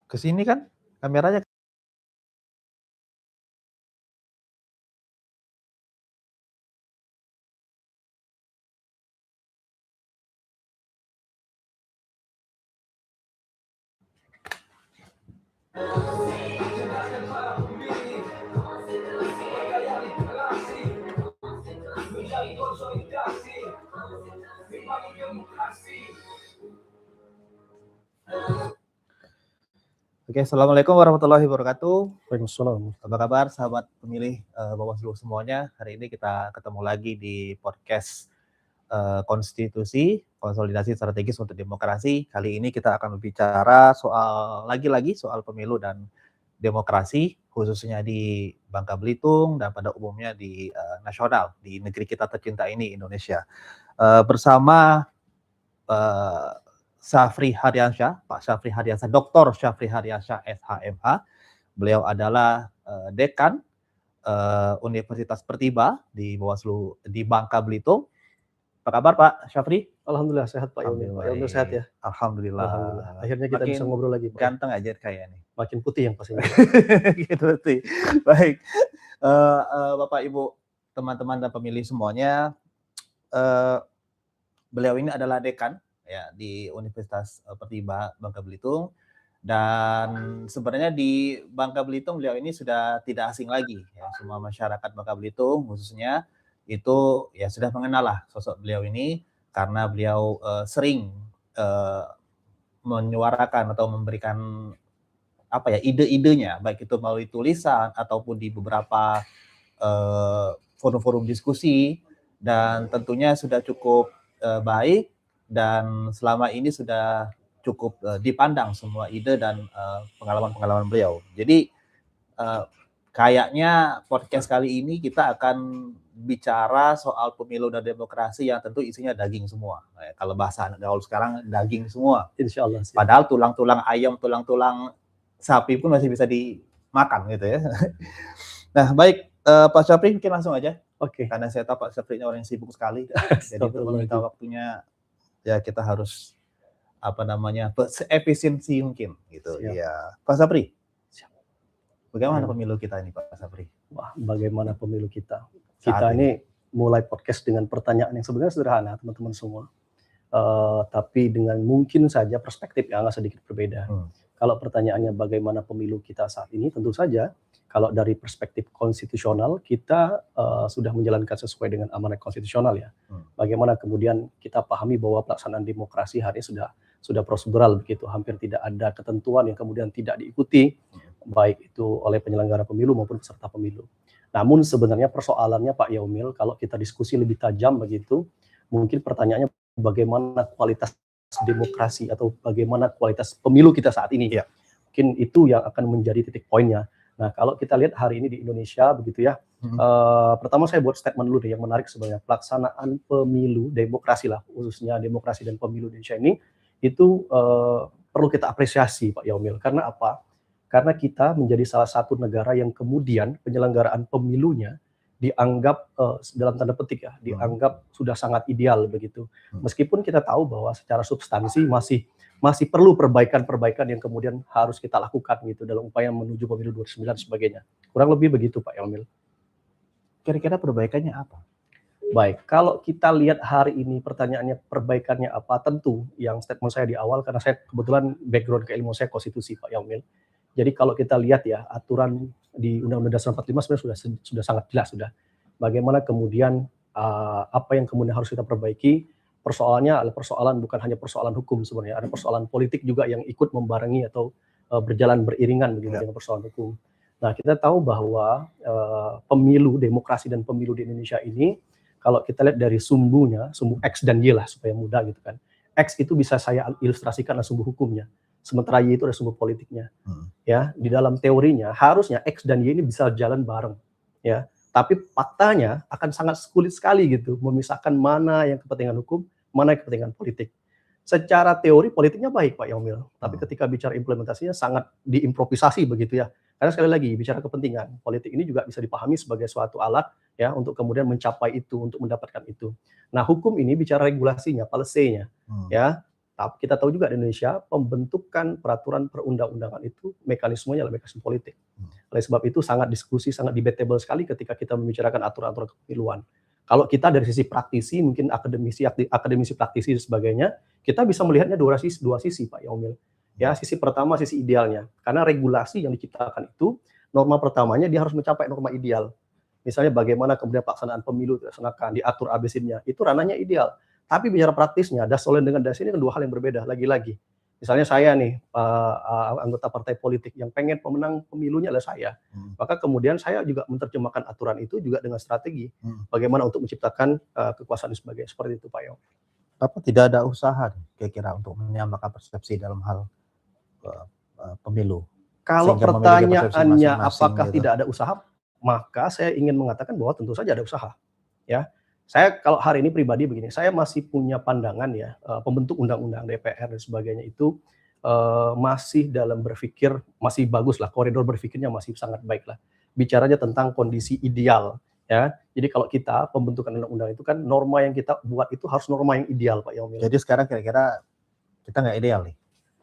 Ke sini kan kameranya. Oke, Assalamualaikum warahmatullahi wabarakatuh. Waalaikumsalam. Apa kabar sahabat pemilih Bawaslu semuanya? Hari ini kita ketemu lagi di podcast Konstitusi, Konsolidasi Strategis untuk Demokrasi. Kali ini kita akan berbicara lagi-lagi soal pemilu dan demokrasi, khususnya di Bangka Belitung dan pada umumnya di nasional, di negeri kita tercinta ini, Indonesia. Bersama Syafri Hadiansyah, Pak Syafri Hadiansyah, Dr. Syafri Hadiansyah SHMH. Beliau adalah Dekan Universitas Pertiba di Bawaslu di Bangka Belitung. Apa kabar Pak Syafri? Alhamdulillah sehat Pak Yaumil. Pak Yaumil sehat ya? Alhamdulillah. Akhirnya kita bisa ngobrol lagi Pak. Ganteng aja kayak nih. Makin putih yang pastinya. Gitu sih. Baik. Bapak Ibu, teman-teman dan pemilih semuanya, beliau ini adalah dekan ya di Universitas Pertiba Bangka Belitung, dan sebenarnya di Bangka Belitung beliau ini sudah tidak asing lagi ya. Semua masyarakat Bangka Belitung khususnya itu ya sudah mengenal lah sosok beliau ini karena beliau sering menyuarakan atau memberikan ide-idenya, baik itu melalui tulisan ataupun di beberapa forum-forum diskusi, dan tentunya sudah cukup baik dan selama ini sudah cukup dipandang semua ide dan pengalaman-pengalaman beliau. Jadi kayaknya podcast kali ini kita akan bicara soal pemilu dan demokrasi yang tentu isinya daging semua. Kalau bahasa anak gaul sekarang daging semua. Insya Allah. Padahal tulang-tulang ayam, tulang-tulang sapi pun masih bisa dimakan gitu ya. Nah baik, Pak Syafri mungkin langsung aja. Oke. Karena saya tahu Pak Syafri orang yang sibuk sekali. Jadi untuk meminta waktunya ya kita harus se-efisiensi mungkin gitu. Iya. Pak Syafri. Bagaimana pemilu kita ini Pak Syafri? Wah, bagaimana pemilu kita? Kita ini mulai podcast dengan pertanyaan yang sebenarnya sederhana teman-teman semua. Tapi dengan mungkin saja perspektif yang agak sedikit berbeda. Kalau pertanyaannya bagaimana pemilu kita saat ini, tentu saja kalau dari perspektif konstitusional kita sudah menjalankan sesuai dengan amanat konstitusional ya. Bagaimana kemudian kita pahami bahwa pelaksanaan demokrasi hari ini sudah prosedural begitu, hampir tidak ada ketentuan yang kemudian tidak diikuti baik itu oleh penyelenggara pemilu maupun peserta pemilu. Namun sebenarnya persoalannya Pak Yaumil, kalau kita diskusi lebih tajam begitu, mungkin pertanyaannya bagaimana kualitas demokrasi atau bagaimana kualitas pemilu kita saat ini. Ya. Mungkin itu yang akan menjadi titik poinnya. Nah, kalau kita lihat hari ini di Indonesia begitu ya, pertama saya buat statement dulu deh yang menarik sebenarnya. Pelaksanaan pemilu, demokrasi lah, khususnya demokrasi dan pemilu Indonesia ini, itu perlu kita apresiasi Pak Yaumil. Karena apa? Karena kita menjadi salah satu negara yang kemudian penyelenggaraan pemilunya dianggap dalam tanda petik ya, dianggap sudah sangat ideal begitu. Meskipun kita tahu bahwa secara substansi masih perlu perbaikan-perbaikan yang kemudian harus kita lakukan gitu dalam upaya menuju pemilu 2029 dan sebagainya. Kurang lebih begitu Pak Yaumil. Kira-kira perbaikannya apa? Baik, kalau kita lihat hari ini pertanyaannya perbaikannya apa, tentu yang statement saya di awal karena saya kebetulan background keilmuan saya konstitusi Pak Yaumil. Jadi kalau kita lihat ya aturan di Undang-Undang Dasar 45 sebenarnya sudah sangat jelas sudah. Bagaimana kemudian apa yang kemudian harus kita perbaiki. Persoalannya adalah persoalan bukan hanya persoalan hukum sebenarnya, ada persoalan politik juga yang ikut membarengi atau berjalan beriringan begitu dengan persoalan hukum. Nah, kita tahu bahwa pemilu, demokrasi dan pemilu di Indonesia ini kalau kita lihat dari sumbunya, sumbu X dan Y lah supaya mudah gitu kan. X itu bisa saya ilustrasikan adalah sumbu hukumnya. Sementara Y itu ada sumbu politiknya. Ya, di dalam teorinya harusnya X dan Y ini bisa jalan bareng, ya. Tapi faktanya akan sangat sulit sekali gitu memisahkan mana yang kepentingan hukum, mana yang kepentingan politik. Secara teori politiknya baik Pak Yaumil, tapi ketika bicara implementasinya sangat diimprovisasi begitu ya. Karena sekali lagi bicara kepentingan, politik ini juga bisa dipahami sebagai suatu alat ya untuk kemudian mencapai itu, untuk mendapatkan itu. Nah, hukum ini bicara regulasinya, policy-nya, ya. Tapi kita tahu juga di Indonesia pembentukan peraturan perundang-undangan itu mekanismenya adalah mekanisme politik. Oleh sebab itu sangat diskusi, sangat debatable sekali ketika kita membicarakan aturan-aturan kepemiluan. Kalau kita dari sisi praktisi, mungkin akademisi praktisi dan sebagainya, kita bisa melihatnya dua sisi Pak Yaumil. Ya, sisi pertama sisi idealnya. Karena regulasi yang diciptakan itu, norma pertamanya dia harus mencapai norma ideal. Misalnya bagaimana kemudian pelaksanaan pemilu dilaksanakan, diatur ABC-nya, itu ranahnya ideal. Tapi bicara praktisnya, dasolin dengan das ini kan dua hal yang berbeda. Lagi-lagi, misalnya saya nih, anggota partai politik yang pengen pemenang pemilunya adalah saya. Maka kemudian saya juga menerjemahkan aturan itu juga dengan strategi. Bagaimana untuk menciptakan kekuasaan dan sebagainya. Seperti itu Pak Yong. Apa tidak ada usaha kira-kira untuk menyamakan persepsi dalam hal pemilu? Kalau Sehingga memiliki persepsi pertanyaannya masing-masing apakah gitu. tidak ada usaha, maka saya ingin mengatakan bahwa tentu saja ada usaha. Ya, saya kalau hari ini pribadi begini, saya masih punya pandangan ya, pembentuk undang-undang DPR dan sebagainya itu masih dalam berpikir masih bagus lah, koridor berpikirnya masih sangat baik lah. Bicaranya tentang kondisi ideal ya. Jadi kalau kita pembentukan undang-undang itu kan norma yang kita buat itu harus norma yang ideal Pak Yaumil. Jadi sekarang kira-kira kita nggak ideal nih.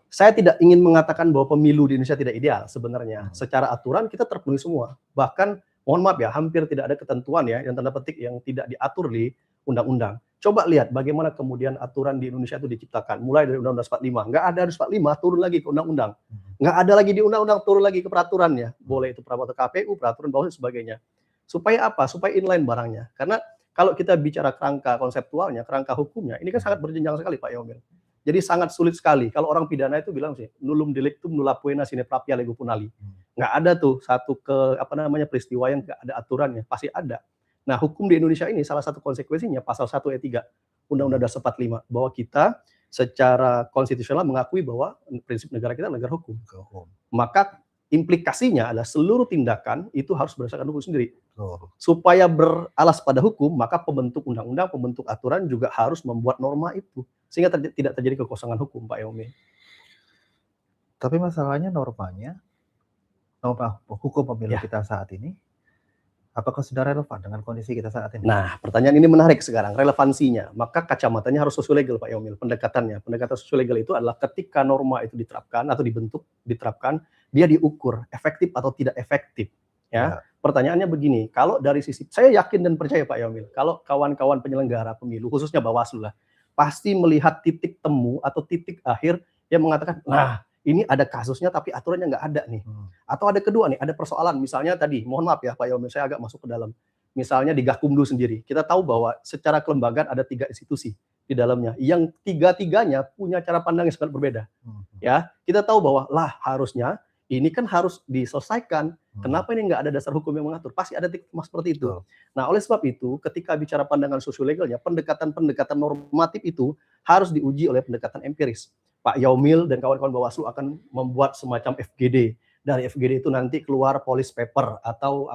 Saya tidak ingin mengatakan bahwa pemilu di Indonesia tidak ideal sebenarnya. Secara aturan kita terpenuhi semua. Bahkan mohon maaf ya, hampir tidak ada ketentuan ya yang tanda petik yang tidak diatur di undang-undang. Coba lihat bagaimana kemudian aturan di Indonesia itu diciptakan. Mulai dari Undang-Undang 45. Nggak ada 45 turun lagi ke undang-undang. Nggak ada lagi di undang-undang turun lagi ke peraturannya. Boleh itu peraturan KPU, peraturan Bawaslu dan sebagainya. Supaya apa? Supaya inline barangnya. Karena kalau kita bicara kerangka konseptualnya, kerangka hukumnya, ini kan sangat berjenjang sekali Pak Yaumil. Jadi sangat sulit sekali. Kalau orang pidana itu bilang sih, nullum delictum nulla poena sine prapia lego punali. Nggak ada tuh satu peristiwa yang nggak ada aturannya, pasti ada. Nah, hukum di Indonesia ini salah satu konsekuensinya pasal 1 ayat 3 Undang-Undang Dasar 45 bahwa kita secara konstitusional mengakui bahwa prinsip negara kita negara hukum. Maka implikasinya adalah seluruh tindakan itu harus berdasarkan hukum sendiri. Supaya beralas pada hukum, maka pembentuk undang-undang, pembentuk aturan juga harus membuat norma itu sehingga tidak terjadi kekosongan hukum, Pak Yaumil. Tapi masalahnya norma hukum pemilu kita saat ini, apakah sudah relevan dengan kondisi kita saat ini? Nah, pertanyaan ini menarik sekarang, relevansinya. Maka kacamatanya harus sosiolegal, Pak Yaumil. Pendekatan sosiolegal itu adalah ketika norma itu diterapkan atau diterapkan, dia diukur efektif atau tidak efektif. Ya. Pertanyaannya begini, kalau dari sisi, saya yakin dan percaya Pak Yaumil, kalau kawan-kawan penyelenggara pemilu, khususnya Bawaslu lah, pasti melihat titik temu atau titik akhir yang mengatakan, nah ini ada kasusnya tapi aturannya nggak ada nih. Atau ada kedua nih, ada persoalan. Misalnya tadi, mohon maaf ya Pak Yaumil, saya agak masuk ke dalam. Misalnya di Gakumdu sendiri, kita tahu bahwa secara kelembagaan ada 3 institusi di dalamnya, yang tiga-tiganya punya cara pandang yang sangat berbeda. Ya, kita tahu bahwa harusnya ini kan harus diselesaikan. Kenapa ini nggak ada dasar hukum yang mengatur? Pasti ada titik seperti itu. Nah, oleh sebab itu, ketika bicara pandangan sosiolegalnya, pendekatan normatif itu harus diuji oleh pendekatan empiris. Pak Yaumil dan kawan-kawan Bawaslu akan membuat semacam FGD. Dari FGD itu nanti keluar policy paper atau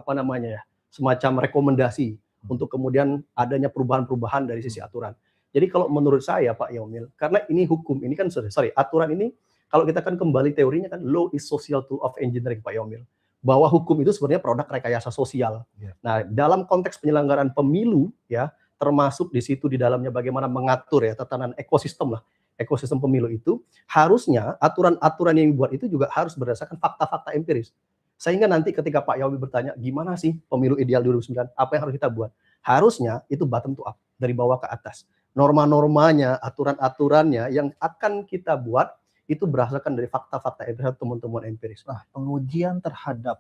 semacam rekomendasi untuk kemudian adanya perubahan-perubahan dari sisi aturan. Jadi kalau menurut saya Pak Yaumil, karena ini hukum, ini kan aturan ini, kalau kita kan kembali teorinya kan law is social tool of engineering Pak Yaumil. Bahwa hukum itu sebenarnya produk rekayasa sosial. Nah, dalam konteks penyelenggaraan pemilu ya, termasuk di situ di dalamnya bagaimana mengatur ya tatanan ekosistem pemilu itu, harusnya aturan-aturan yang dibuat itu juga harus berdasarkan fakta-fakta empiris. Sehingga nanti ketika Pak Yaumil bertanya, gimana sih pemilu ideal 2009, apa yang harus kita buat? Harusnya itu bottom to up, dari bawah ke atas. Norma-normanya, aturan-aturannya yang akan kita buat itu berdasarkan dari fakta-fakta empiris, temuan-temuan empiris. Nah, pengujian terhadap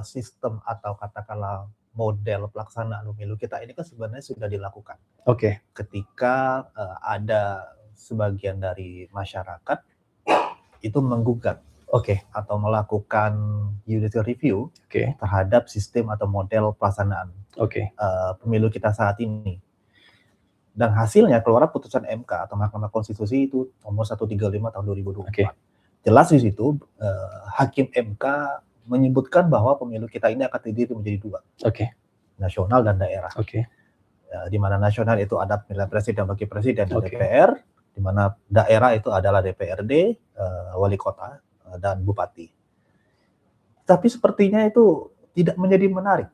sistem atau katakanlah model pelaksanaan pemilu kita ini kan sebenarnya sudah dilakukan. Ketika ada sebagian dari masyarakat itu menggugat atau melakukan judicial review terhadap sistem atau model pelaksanaan pemilu kita saat ini. Dan hasilnya keluar putusan MK atau Mahkamah Konstitusi itu nomor 135 tahun 2024. Jelas di situ Hakim MK menyebutkan bahwa pemilu kita ini akan terdiri menjadi 2, nasional dan daerah. Di mana nasional itu ada pemilihan presiden, wakil presiden, dan DPR, di mana daerah itu adalah DPRD, wali kota, dan bupati. Tapi sepertinya itu tidak menjadi menarik.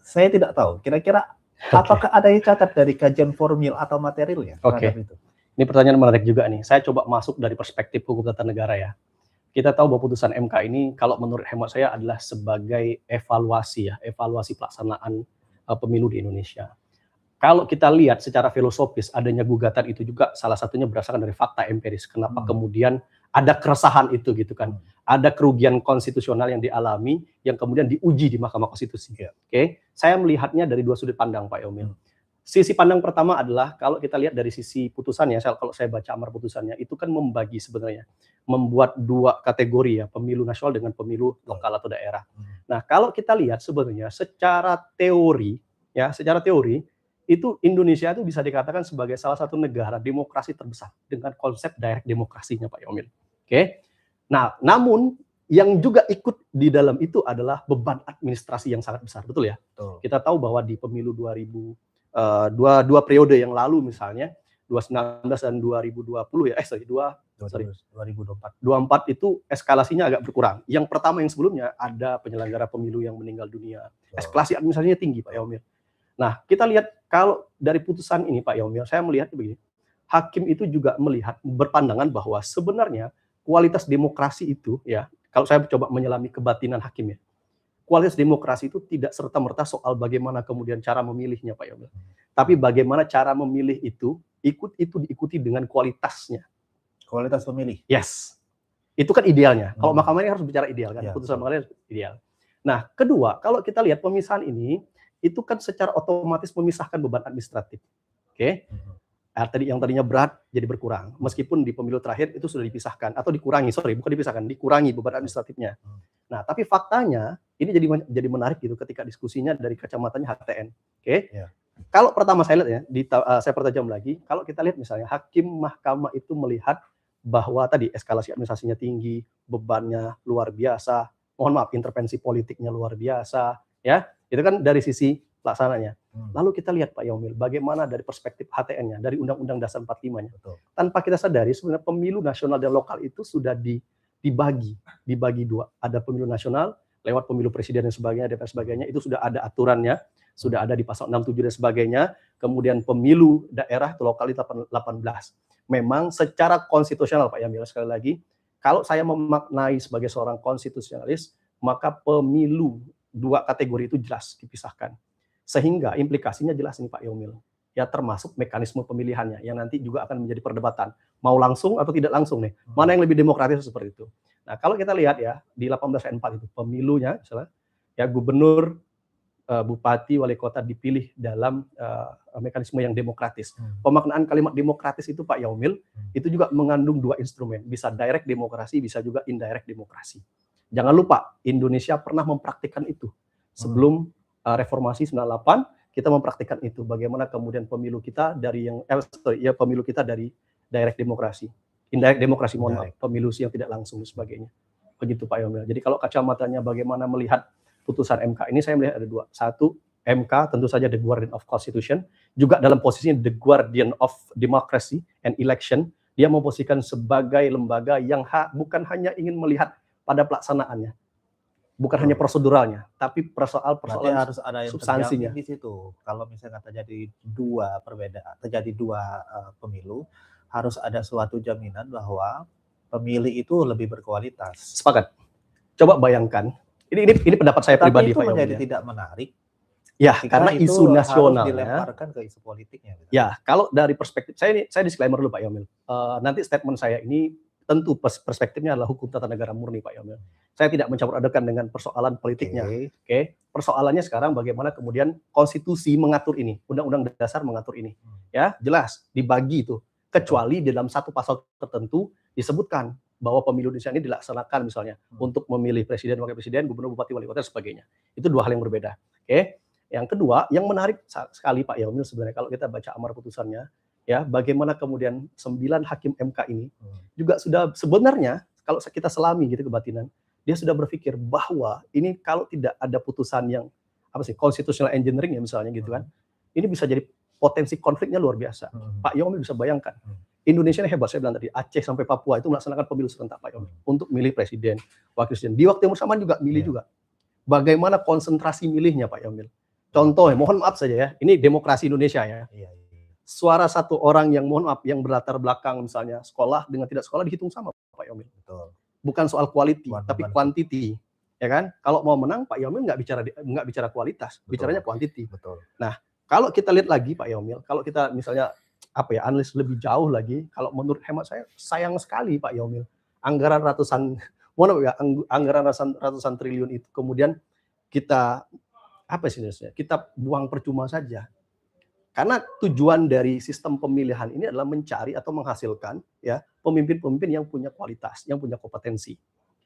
Saya tidak tahu, kira-kira apakah ada yang catat dari kajian formil atau materialnya terhadap itu? Ini pertanyaan menarik juga nih. Saya coba masuk dari perspektif hukum tata negara ya. Kita tahu bahwa putusan MK ini kalau menurut hemat saya adalah sebagai evaluasi pelaksanaan pemilu di Indonesia. Kalau kita lihat secara filosofis adanya gugatan itu juga salah satunya berdasarkan dari fakta empiris. Kenapa kemudian ada keresahan itu gitu kan? Ada kerugian konstitusional yang dialami yang kemudian diuji di Mahkamah Konstitusi. Oke, saya melihatnya dari dua sudut pandang Pak Yomil. Sisi pandang pertama adalah kalau kita lihat dari sisi putusannya, kalau saya baca amar putusannya itu kan membagi sebenarnya, membuat dua kategori ya, pemilu nasional dengan pemilu lokal atau daerah. Nah, kalau kita lihat sebenarnya secara teori itu Indonesia itu bisa dikatakan sebagai salah satu negara demokrasi terbesar dengan konsep direct demokrasinya Pak Yomil. Oke. Nah, namun yang juga ikut di dalam itu adalah beban administrasi yang sangat besar, betul ya? Betul. Kita tahu bahwa di pemilu 2000 dua periode yang lalu misalnya 2019 dan 2020 ya 2024 itu eskalasinya agak berkurang. Yang pertama yang sebelumnya ada penyelenggara pemilu yang meninggal dunia. Eskalasi administrasinya tinggi Pak Yomil. Nah, kita lihat kalau dari putusan ini Pak Yomil, saya melihat begini. Hakim itu juga melihat berpandangan bahwa sebenarnya kualitas demokrasi itu ya, kalau saya coba menyelami kebatinan hakim ya. Kualitas demokrasi itu tidak serta-merta soal bagaimana kemudian cara memilihnya Pak Yomil. Tapi bagaimana cara memilih itu diikuti dengan kualitasnya. Kualitas pemilih. Yes. Itu kan idealnya. Kalau mahkamah ini harus bicara ideal kan, putusan mahkamah harus ideal. Nah, kedua, kalau kita lihat pemisahan ini itu kan secara otomatis memisahkan beban administratif. Oke. Tadi yang tadinya berat jadi berkurang. Meskipun di pemilu terakhir itu sudah dipisahkan atau dikurangi, dikurangi beban administratifnya. Nah, tapi faktanya ini jadi menarik gitu ketika diskusinya dari kacamatanya HTN. Oke. Kalau pertama saya lihat ya, saya pertajam lagi, kalau kita lihat misalnya hakim mahkamah itu melihat bahwa tadi eskalasi administrasinya tinggi, bebannya luar biasa, intervensi politiknya luar biasa, ya. Itu kan dari sisi pelaksananya. Lalu kita lihat Pak Yomil, bagaimana dari perspektif HTN-nya, dari Undang-Undang Dasar 45-nya. Tanpa kita sadari sebenarnya pemilu nasional dan lokal itu sudah dibagi dua. Ada pemilu nasional, lewat pemilu presiden dan sebagainya, DPR sebagainya, itu sudah ada aturannya, sudah ada di pasal 67 dan sebagainya. Kemudian pemilu daerah atau lokal itu 18. Memang secara konstitusional Pak Yomil, sekali lagi, kalau saya memaknai sebagai seorang konstitusionalis, maka pemilu dua kategori itu jelas dipisahkan. Sehingga implikasinya jelas nih Pak Yomil. Ya termasuk mekanisme pemilihannya yang nanti juga akan menjadi perdebatan. Mau langsung atau tidak langsung nih. Mana yang lebih demokratis seperti itu. Nah, kalau kita lihat ya di 18 ayat 4 itu pemilunya misalnya ya gubernur, bupati, wali kota dipilih dalam mekanisme yang demokratis. Pemaknaan kalimat demokratis itu Pak Yomil itu juga mengandung dua instrumen. Bisa direct demokrasi, bisa juga indirect demokrasi. Jangan lupa Indonesia pernah mempraktikkan itu. Sebelum reformasi 98 kita mempraktikkan itu, bagaimana kemudian pemilu kita dari pemilu kita dari direct demokrasi, indirect demokrasi, pemilu yang tidak langsung dan sebagainya. Begitu Pak Yomil. Jadi kalau kacamatanya bagaimana melihat putusan MK ini, saya melihat ada dua. Satu, MK tentu saja the guardian of constitution, juga dalam posisinya the guardian of democracy and election. Dia memposisikan sebagai lembaga yang bukan hanya ingin melihat pada pelaksanaannya, bukan hanya proseduralnya, tapi persoalan harus ada yang substansinya di situ. Kalau misalnya terjadi dua pemilu, harus ada suatu jaminan bahwa pemilih itu lebih berkualitas. Sepakat. Coba bayangkan, ini pendapat saya pribadi Pak Yomil. Tapi itu menjadi tidak menarik. Ya, karena isu nasional dilemparkan ke isu politiknya. Gitu. Ya, kalau dari perspektif saya disclaimer dulu Pak Yomil. Nanti statement saya ini tentu perspektifnya adalah hukum tata negara murni Pak Yomil. Saya tidak mencampur adakan dengan persoalan politiknya. Oke. Persoalannya sekarang bagaimana kemudian konstitusi mengatur ini, undang-undang dasar mengatur ini. Ya, jelas dibagi itu. Kecuali di dalam satu pasal tertentu disebutkan bahwa pemilu Indonesia ini dilaksanakan misalnya untuk memilih presiden, wakil presiden, gubernur, bupati, wali kota dan sebagainya. Itu dua hal yang berbeda. Oke. Yang kedua, yang menarik sekali Pak Yomil sebenarnya kalau kita baca amar putusannya, ya bagaimana kemudian 9 hakim MK ini juga sudah sebenarnya kalau kita selami gitu kebatinan, dia sudah berpikir bahwa ini kalau tidak ada putusan yang constitutional engineering ya misalnya gitu kan, ini bisa jadi potensi konfliknya luar biasa. Pak Yomil bisa bayangkan, Indonesia ini hebat, saya bilang tadi, Aceh sampai Papua itu melaksanakan pemilu serentak Pak Yomil untuk milih presiden, wakil presiden. Di waktu yang bersamaan juga milih juga. Bagaimana konsentrasi milihnya Pak Yomil? Contoh, mohon maaf saja ya, ini demokrasi Indonesia ya. suara satu orang yang mohon maaf yang berlatar belakang misalnya sekolah dengan tidak sekolah dihitung sama Pak Yomil. Betul. Bukan soal quality tapi Beban. quantity, ya kan? Kalau mau menang Pak Yomil nggak bicara kualitas, Betul. bicaranya quantity. Betul. Nah, kalau kita lihat lagi Pak Yomil, kalau kita misalnya analis lebih jauh lagi, kalau menurut hemat saya sayang sekali Pak Yomil, anggaran ratusan ratusan triliun itu kemudian kita kita buang percuma saja. Karena tujuan dari sistem pemilihan ini adalah mencari atau menghasilkan ya pemimpin-pemimpin yang punya kualitas, yang punya kompetensi.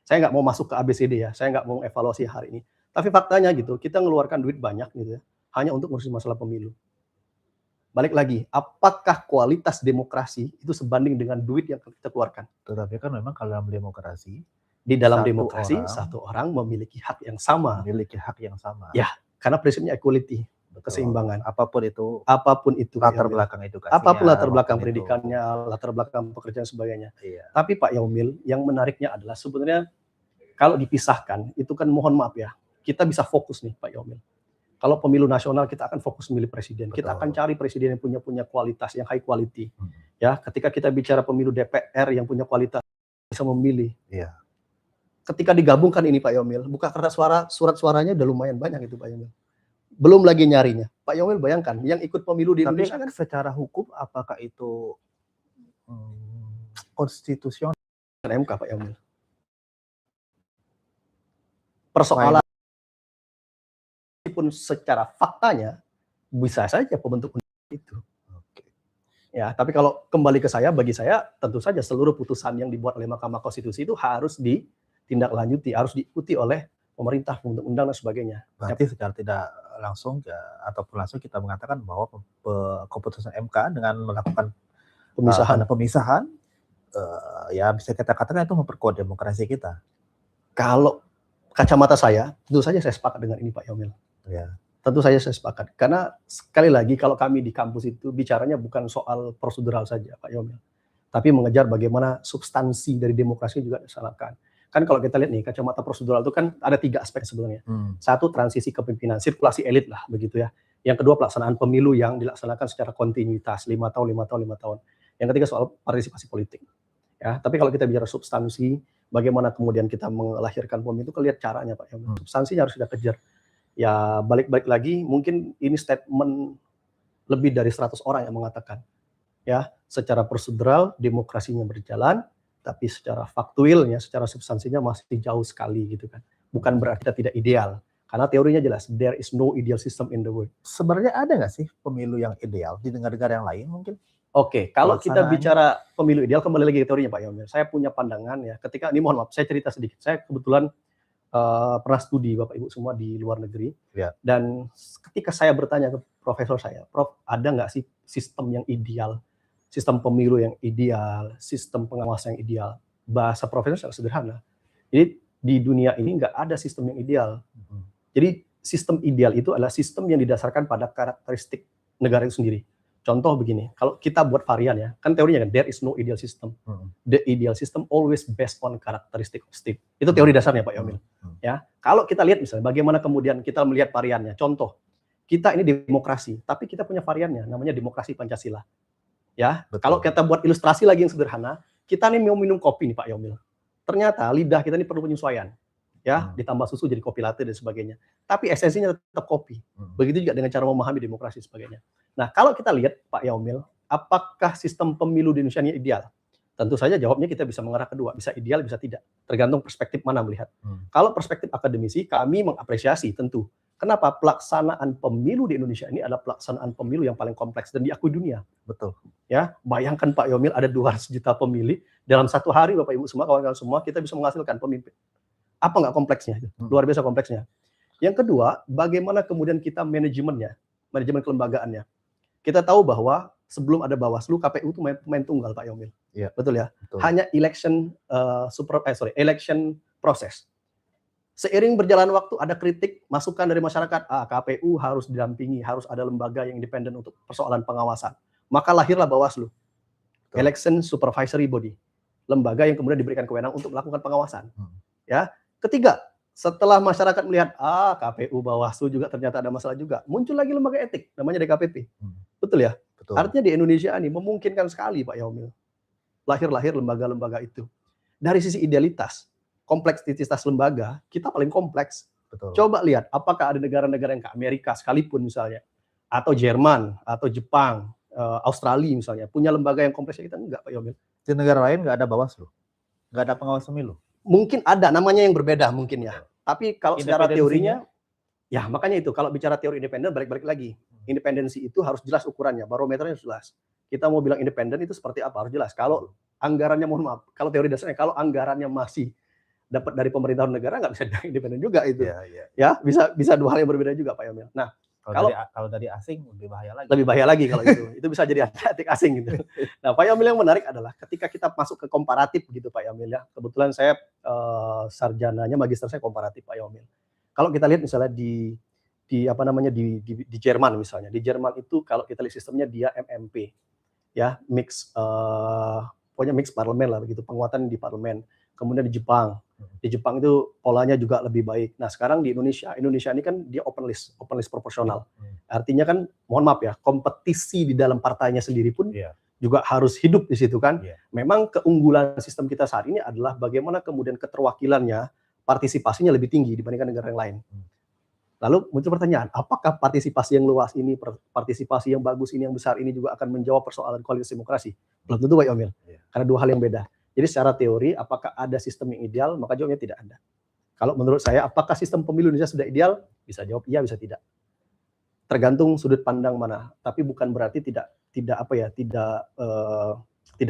Saya nggak mau masuk ke ABCD ya, saya nggak mau evaluasi hari ini. Tapi faktanya gitu, kita ngeluarkan duit banyak gitu ya, hanya untuk ngurusin masalah pemilu. Balik lagi, apakah kualitas demokrasi itu sebanding dengan duit yang kita keluarkan? Tetapi kan memang kalau dalam demokrasi, di dalam demokrasi satu orang memiliki hak yang sama. Ya, karena prinsipnya equality. Betul. Keseimbangan. Apapun itu latar belakang edukasinya, apapun latar belakang pendidikannya, latar belakang pekerjaan sebagainya. Iya. Tapi Pak Yomil, yang menariknya adalah sebenarnya kalau dipisahkan itu kan mohon maaf ya, kita bisa fokus nih Pak Yomil. Kalau pemilu nasional kita akan fokus memilih presiden. Betul. Kita akan cari presiden yang punya kualitas, yang high quality. Ya, ketika kita bicara pemilu DPR yang punya kualitas bisa memilih. Iya. Ketika digabungkan ini Pak Yomil, buka kertas surat suaranya udah lumayan banyak itu Pak Yomil. Belum lagi nyarinya. Pak Yomil bayangkan, yang ikut pemilu di Indonesia kan secara hukum apakah itu konstitusional? MK Pak Yomil. Persoalan pun secara faktanya bisa saja pembentuk undang itu. Oke. Ya, tapi kalau kembali ke saya, bagi saya tentu saja seluruh putusan yang dibuat oleh Mahkamah Konstitusi itu harus ditindaklanjuti, harus diikuti oleh pemerintah, pembentuk undang dan sebagainya. Berarti secara tidak langsung ataupun langsung kita mengatakan bahwa keputusan MK dengan melakukan pemisahan ya bisa kita katakan itu memperkuat demokrasi kita. Kalau kacamata saya, tentu saja saya sepakat dengan ini Pak Yomil. Ya. Tentu saja saya sepakat. Karena sekali lagi kalau kami di kampus itu bicaranya bukan soal prosedural saja Pak Yomil, tapi mengejar bagaimana substansi dari demokrasi juga dilaksanakan. Kan kalau kita lihat nih, kacamata prosedural itu kan ada 3 aspek sebenarnya. Satu, transisi kepemimpinan, sirkulasi elit lah, begitu ya. Yang kedua, pelaksanaan pemilu yang dilaksanakan secara kontinuitas, 5 tahun. Yang ketiga, soal partisipasi politik. Ya, tapi kalau kita bicara substansi, bagaimana kemudian kita melahirkan pemilu, itu lihat caranya Pak. Substansinya harus kita kejar. Ya, balik lagi, mungkin ini statement lebih dari 100 orang yang mengatakan. Ya, secara prosedural, demokrasinya berjalan, tapi secara faktualnya, secara substansinya masih jauh sekali gitu kan. Bukan berarti kita tidak ideal, karena teorinya jelas, there is no ideal system in the world. Sebenarnya ada nggak sih pemilu yang ideal di negara-negara yang lain mungkin? Oke, kalau kita bicara pemilu ideal, kembali lagi ke teorinya Pak Yomil. Saya punya pandangan ya, ketika ini mohon maaf, saya cerita sedikit. Saya kebetulan pernah studi Bapak Ibu semua di luar negeri, ya. Dan ketika saya bertanya ke profesor saya, Prof, ada nggak sih sistem yang ideal? Sistem pemilu yang ideal, sistem pengawasan yang ideal. Bahasa profesor sangat sederhana. Jadi di dunia ini nggak ada sistem yang ideal. Jadi sistem ideal itu adalah sistem yang didasarkan pada karakteristik negara itu sendiri. Contoh begini, kalau kita buat varian ya, kan teorinya kan there is no ideal system. The ideal system always based on characteristic of state. Itu teori dasarnya Pak Yomil. Ya, kalau kita lihat misalnya bagaimana kemudian kita melihat variannya. Contoh, kita ini demokrasi, tapi kita punya variannya, namanya demokrasi Pancasila. Ya, betul. Kalau kita buat ilustrasi lagi yang sederhana, kita nih mau minum kopi nih Pak Yomil. Ternyata lidah kita ini perlu penyesuaian. Ya, ditambah susu jadi kopi latte dan sebagainya. Tapi esensinya tetap kopi. Begitu juga dengan cara memahami demokrasi dan sebagainya. Nah, kalau kita lihat Pak Yomil, apakah sistem pemilu di Indonesia ini ideal? Tentu saja jawabnya kita bisa mengarah kedua, bisa ideal, bisa tidak. Tergantung perspektif mana melihat. Kalau perspektif akademisi, kami mengapresiasi tentu. Kenapa? Pelaksanaan pemilu di Indonesia ini adalah pelaksanaan pemilu yang paling kompleks dan diakui dunia. Betul. Ya, bayangkan Pak Yomil ada 200 juta pemilih dalam satu hari Bapak Ibu semua, kawan-kawan semua, kita bisa menghasilkan pemimpin. Apa nggak kompleksnya? Luar biasa kompleksnya. Yang kedua, bagaimana kemudian kita manajemen kelembagaannya. Kita tahu bahwa sebelum ada Bawaslu, KPU itu main tunggal Pak Yomil. Ya, betul ya. Betul. Hanya election proses. Seiring berjalan waktu ada kritik, masukan dari masyarakat, KPU harus didampingi, harus ada lembaga yang independen untuk persoalan pengawasan. Maka lahirlah Bawaslu, Election Supervisory Body, lembaga yang kemudian diberikan kewenangan untuk melakukan pengawasan. Ya, ketiga, setelah masyarakat melihat KPU Bawaslu juga ternyata ada masalah juga, muncul lagi lembaga etik namanya DKPP. Betul ya? Betul. Artinya di Indonesia ini memungkinkan sekali Pak Yaumil. Lahir lembaga-lembaga itu. Dari sisi idealitas, kompleksitas lembaga, kita paling kompleks. Betul. Coba lihat, apakah ada negara-negara yang ke Amerika sekalipun misalnya, atau Jerman, atau Jepang, Australia misalnya, punya lembaga yang kompleksnya kita enggak Pak Yaumil. Di negara lain nggak ada Bawaslu, nggak ada pengawas pemilu. Mungkin ada, namanya yang berbeda mungkin ya. Tapi kalau secara Independensinya? teorinya, ya makanya itu, kalau bicara teori independen, balik-balik lagi. Independensi itu harus jelas ukurannya, barometernya harus jelas. Kita mau bilang independen itu seperti apa, harus jelas. Kalau anggarannya, mohon maaf, kalau teori dasarnya, kalau anggarannya masih dapat dari pemerintahan negara, nggak bisa dibilang independen juga itu. Ya, bisa dua hal yang berbeda juga Pak Yaumil. Nah, kalau dari asing lebih bahaya lagi. Lebih bahaya lagi kalau itu bisa jadi anti asing gitu. Nah, Pak Yaumil yang menarik adalah ketika kita masuk ke komparatif gitu Pak Yaumil ya. Kebetulan saya sarjananya, magister saya komparatif Pak Yaumil. Kalau kita lihat misalnya di Jerman misalnya. Di Jerman itu kalau kita lihat sistemnya dia MMP. Ya, pokoknya mix parlemen lah begitu, penguatan di parlemen. Kemudian di Jepang itu polanya juga lebih baik. Nah sekarang di Indonesia ini kan dia open list proporsional. Artinya kan, mohon maaf ya, kompetisi di dalam partainya sendiri pun juga harus hidup di situ kan. Memang keunggulan sistem kita saat ini adalah bagaimana kemudian keterwakilannya, partisipasinya lebih tinggi dibandingkan negara yang lain. Lalu muncul pertanyaan, apakah partisipasi yang luas ini, partisipasi yang bagus ini, yang besar ini juga akan menjawab persoalan kualitas demokrasi? Belum tentu Pak Yaumil, karena dua hal yang beda. Jadi secara teori, apakah ada sistem yang ideal? Maka jawabnya tidak ada. Kalau menurut saya, apakah sistem pemilu Indonesia sudah ideal? Bisa jawab iya, bisa tidak. Tergantung sudut pandang mana. Tapi bukan berarti tidak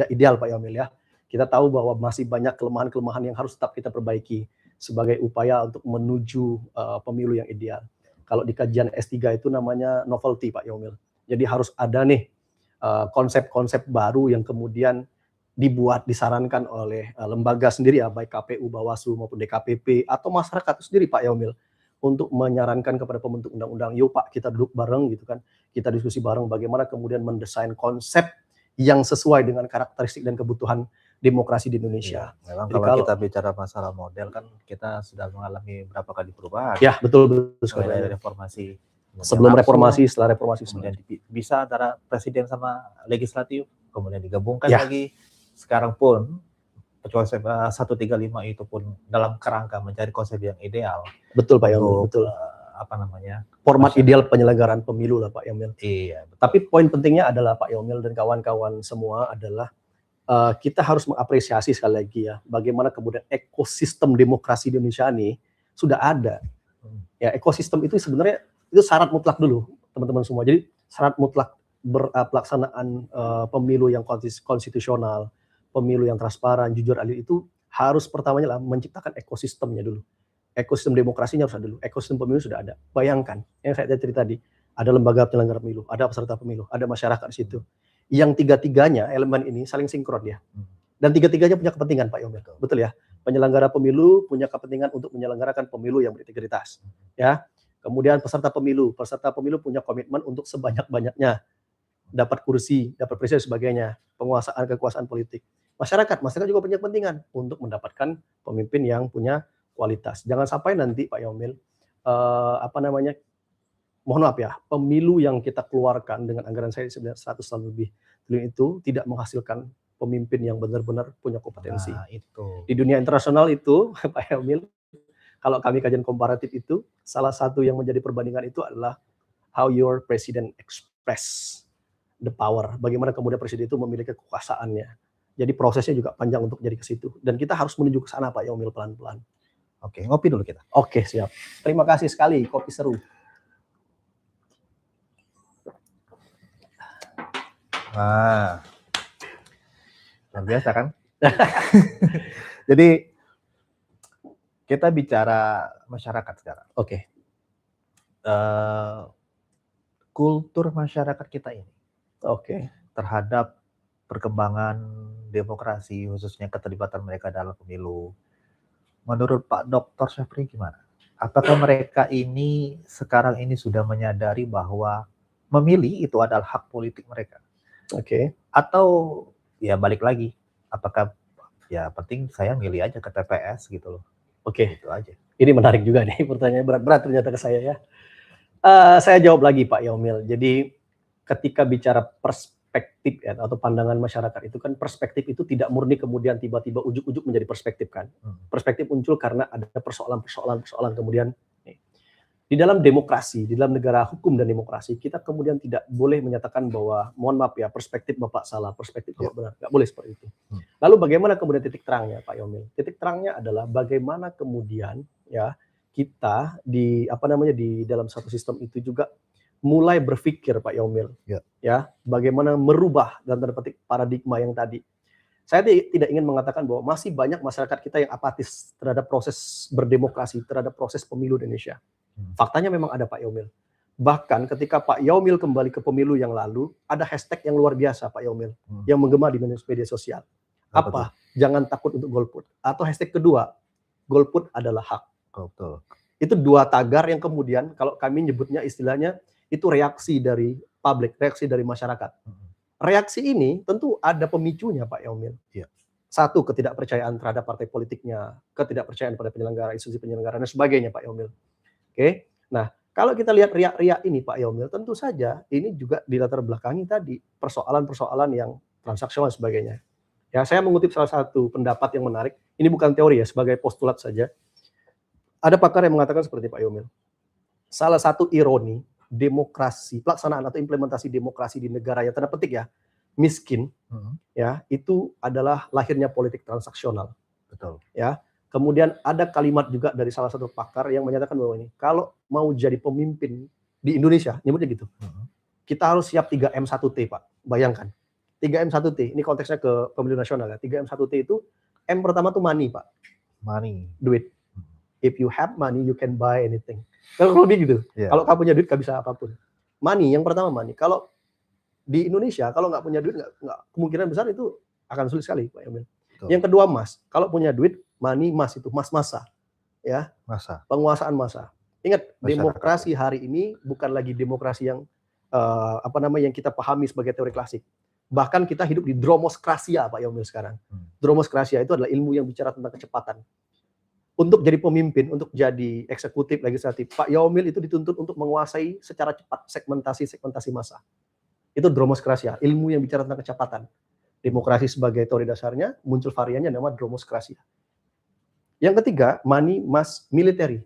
ideal Pak Yaumil ya. Kita tahu bahwa masih banyak kelemahan-kelemahan yang harus tetap kita perbaiki sebagai upaya untuk menuju pemilu yang ideal. Kalau di kajian S3 itu namanya novelty Pak Yaumil. Jadi harus ada nih konsep-konsep baru yang kemudian disarankan oleh lembaga sendiri ya, baik KPU, Bawaslu maupun DKPP atau masyarakat itu sendiri Pak Yaumil, untuk menyarankan kepada pembentuk undang-undang, yuk Pak kita duduk bareng gitu kan, kita diskusi bareng bagaimana kemudian mendesain konsep yang sesuai dengan karakteristik dan kebutuhan demokrasi di Indonesia. Memang kalau kita bicara masalah model kan kita sudah mengalami berapa kali perubahan. Ya betul sekali. Dari reformasi, sebelum reformasi, setelah reformasi, kemudian bisa antara presiden sama legislatif, kemudian digabungkan lagi. Sekarang pun konsep 135 itu pun dalam kerangka mencari konsep yang ideal. Betul Pak Yaumil, betul. Format ideal penyelenggaraan pemilu lah Pak Yaumil. Iya. Betul. Tapi poin pentingnya adalah Pak Yaumil dan kawan-kawan semua adalah kita harus mengapresiasi sekali lagi ya, bagaimana kemudian ekosistem demokrasi di Indonesia ini sudah ada. Ya, ekosistem itu sebenarnya itu syarat mutlak dulu teman-teman semua. Jadi syarat mutlak pelaksanaan pemilu yang konstitusional, pemilu yang transparan, jujur, adil itu harus pertamanya lah menciptakan ekosistemnya dulu. Ekosistem demokrasinya harus ada dulu. Ekosistem pemilu sudah ada. Bayangkan yang saya cerita tadi, ada lembaga penyelenggara pemilu, ada peserta pemilu, ada masyarakat di situ. Yang tiga-tiganya elemen ini saling sinkron ya. Dan tiga-tiganya punya kepentingan Pak Yaumil. Betul ya. Penyelenggara pemilu punya kepentingan untuk menyelenggarakan pemilu yang berintegritas. Ya. Kemudian peserta pemilu punya komitmen untuk sebanyak-banyaknya dapat kursi, dapat presiden dan sebagainya, kekuasaan politik. Masyarakat juga punya kepentingan untuk mendapatkan pemimpin yang punya kualitas. Jangan sampai nanti Pak Yaumil, mohon maaf ya, pemilu yang kita keluarkan dengan anggaran saya 100 tahun lebih itu tidak menghasilkan pemimpin yang benar-benar punya kompetensi. Nah, itu. Di dunia internasional itu Pak Yaumil, kalau kami kajian komparatif itu, salah satu yang menjadi perbandingan itu adalah how your president express the power. Bagaimana kemudian presiden itu memiliki kekuasaannya. Jadi prosesnya juga panjang untuk jadi ke situ. Dan kita harus menuju ke sana Pak Yaumil pelan-pelan. Oke, ngopi dulu kita. Oke, siap. Terima kasih sekali, kopi seru. Nah, luar biasa kan? Jadi kita bicara masyarakat sekarang. Oke. Kultur masyarakat kita ini. Oke. Terhadap perkembangan demokrasi, khususnya keterlibatan mereka dalam pemilu. Menurut Pak Dr. Syafri gimana? Apakah mereka ini sekarang ini sudah menyadari bahwa memilih itu adalah hak politik mereka? Oke. Atau ya balik lagi, apakah ya penting saya milih aja ke TPS gitu loh. Oke. Itu aja. Ini menarik juga nih, pertanyaan berat-berat ternyata ke saya ya. Saya jawab lagi Pak Yaumil. Jadi ketika bicara perspektif ya, atau pandangan masyarakat itu kan perspektif itu tidak murni kemudian tiba-tiba ujuk-ujuk menjadi perspektif kan. Perspektif muncul karena ada persoalan kemudian nih. Di dalam demokrasi, di dalam negara hukum dan demokrasi, kita kemudian tidak boleh menyatakan bahwa mohon maaf ya perspektif Bapak salah, perspektif Bapak benar. Nggak boleh seperti itu. Lalu bagaimana kemudian titik terangnya Pak Yomil? Titik terangnya adalah bagaimana kemudian ya kita di dalam satu sistem itu juga mulai berpikir Pak Yomil, ya bagaimana merubah dan tanda petik paradigma yang tadi. Saya tidak ingin mengatakan bahwa masih banyak masyarakat kita yang apatis terhadap proses berdemokrasi, terhadap proses pemilu di Indonesia. Faktanya memang ada Pak Yomil. Bahkan ketika Pak Yomil kembali ke pemilu yang lalu, ada hashtag yang luar biasa Pak Yomil, yang menggema di media sosial. Apa? Jangan takut untuk golput. Atau hashtag kedua, golput adalah hak. Betul. Itu 2 tagar yang kemudian kalau kami nyebutnya istilahnya itu reaksi dari publik, reaksi dari masyarakat. Reaksi ini tentu ada pemicunya Pak Yomil. Satu, ketidakpercayaan terhadap partai politiknya, ketidakpercayaan pada penyelenggara, institusi penyelenggara dan sebagainya Pak Yomil. Oke. Nah, kalau kita lihat riak-riak ini Pak Yomil, tentu saja ini juga dilatar belakangi tadi persoalan-persoalan yang transaksional dan sebagainya. Ya, saya mengutip salah satu pendapat yang menarik. Ini bukan teori ya, sebagai postulat saja. Ada pakar yang mengatakan seperti Pak Yomil. Salah satu ironi demokrasi, pelaksanaan atau implementasi demokrasi di negara yang tanda petik ya miskin, ya itu adalah lahirnya politik transaksional. Betul. Ya. Kemudian ada kalimat juga dari salah satu pakar yang menyatakan bahwa ini, kalau mau jadi pemimpin di Indonesia, nyebutnya gitu, kita harus siap 3M1T, Pak. Bayangkan, 3M1T, ini konteksnya ke pemilu nasional ya. 3M1T itu, M pertama tuh money, Pak. Money. Duit. If you have money, you can buy anything. Kalau lebih gitu. Kalau kamu punya duit, gak bisa apapun. Money, yang pertama money. Kalau di Indonesia, kalau nggak punya duit, nggak kemungkinan besar itu akan sulit sekali, Pak Emil. Yang kedua mas, kalau punya duit, money mas itu masa, ya. Masa. Penguasaan masa. Ingat, Masyarakat. Demokrasi hari ini bukan lagi demokrasi yang yang kita pahami sebagai teori klasik. Bahkan kita hidup di dromoskrasia, Pak Yomil sekarang. Dromoskrasia itu adalah ilmu yang bicara tentang kecepatan. Untuk jadi pemimpin, untuk jadi eksekutif, legislatif, Pak Yomil itu dituntut untuk menguasai secara cepat segmentasi massa. Itu dromoskrasia, ilmu yang bicara tentang kecepatan. Demokrasi sebagai teori dasarnya, muncul variannya nama dromoskrasia. Yang ketiga, money mas military.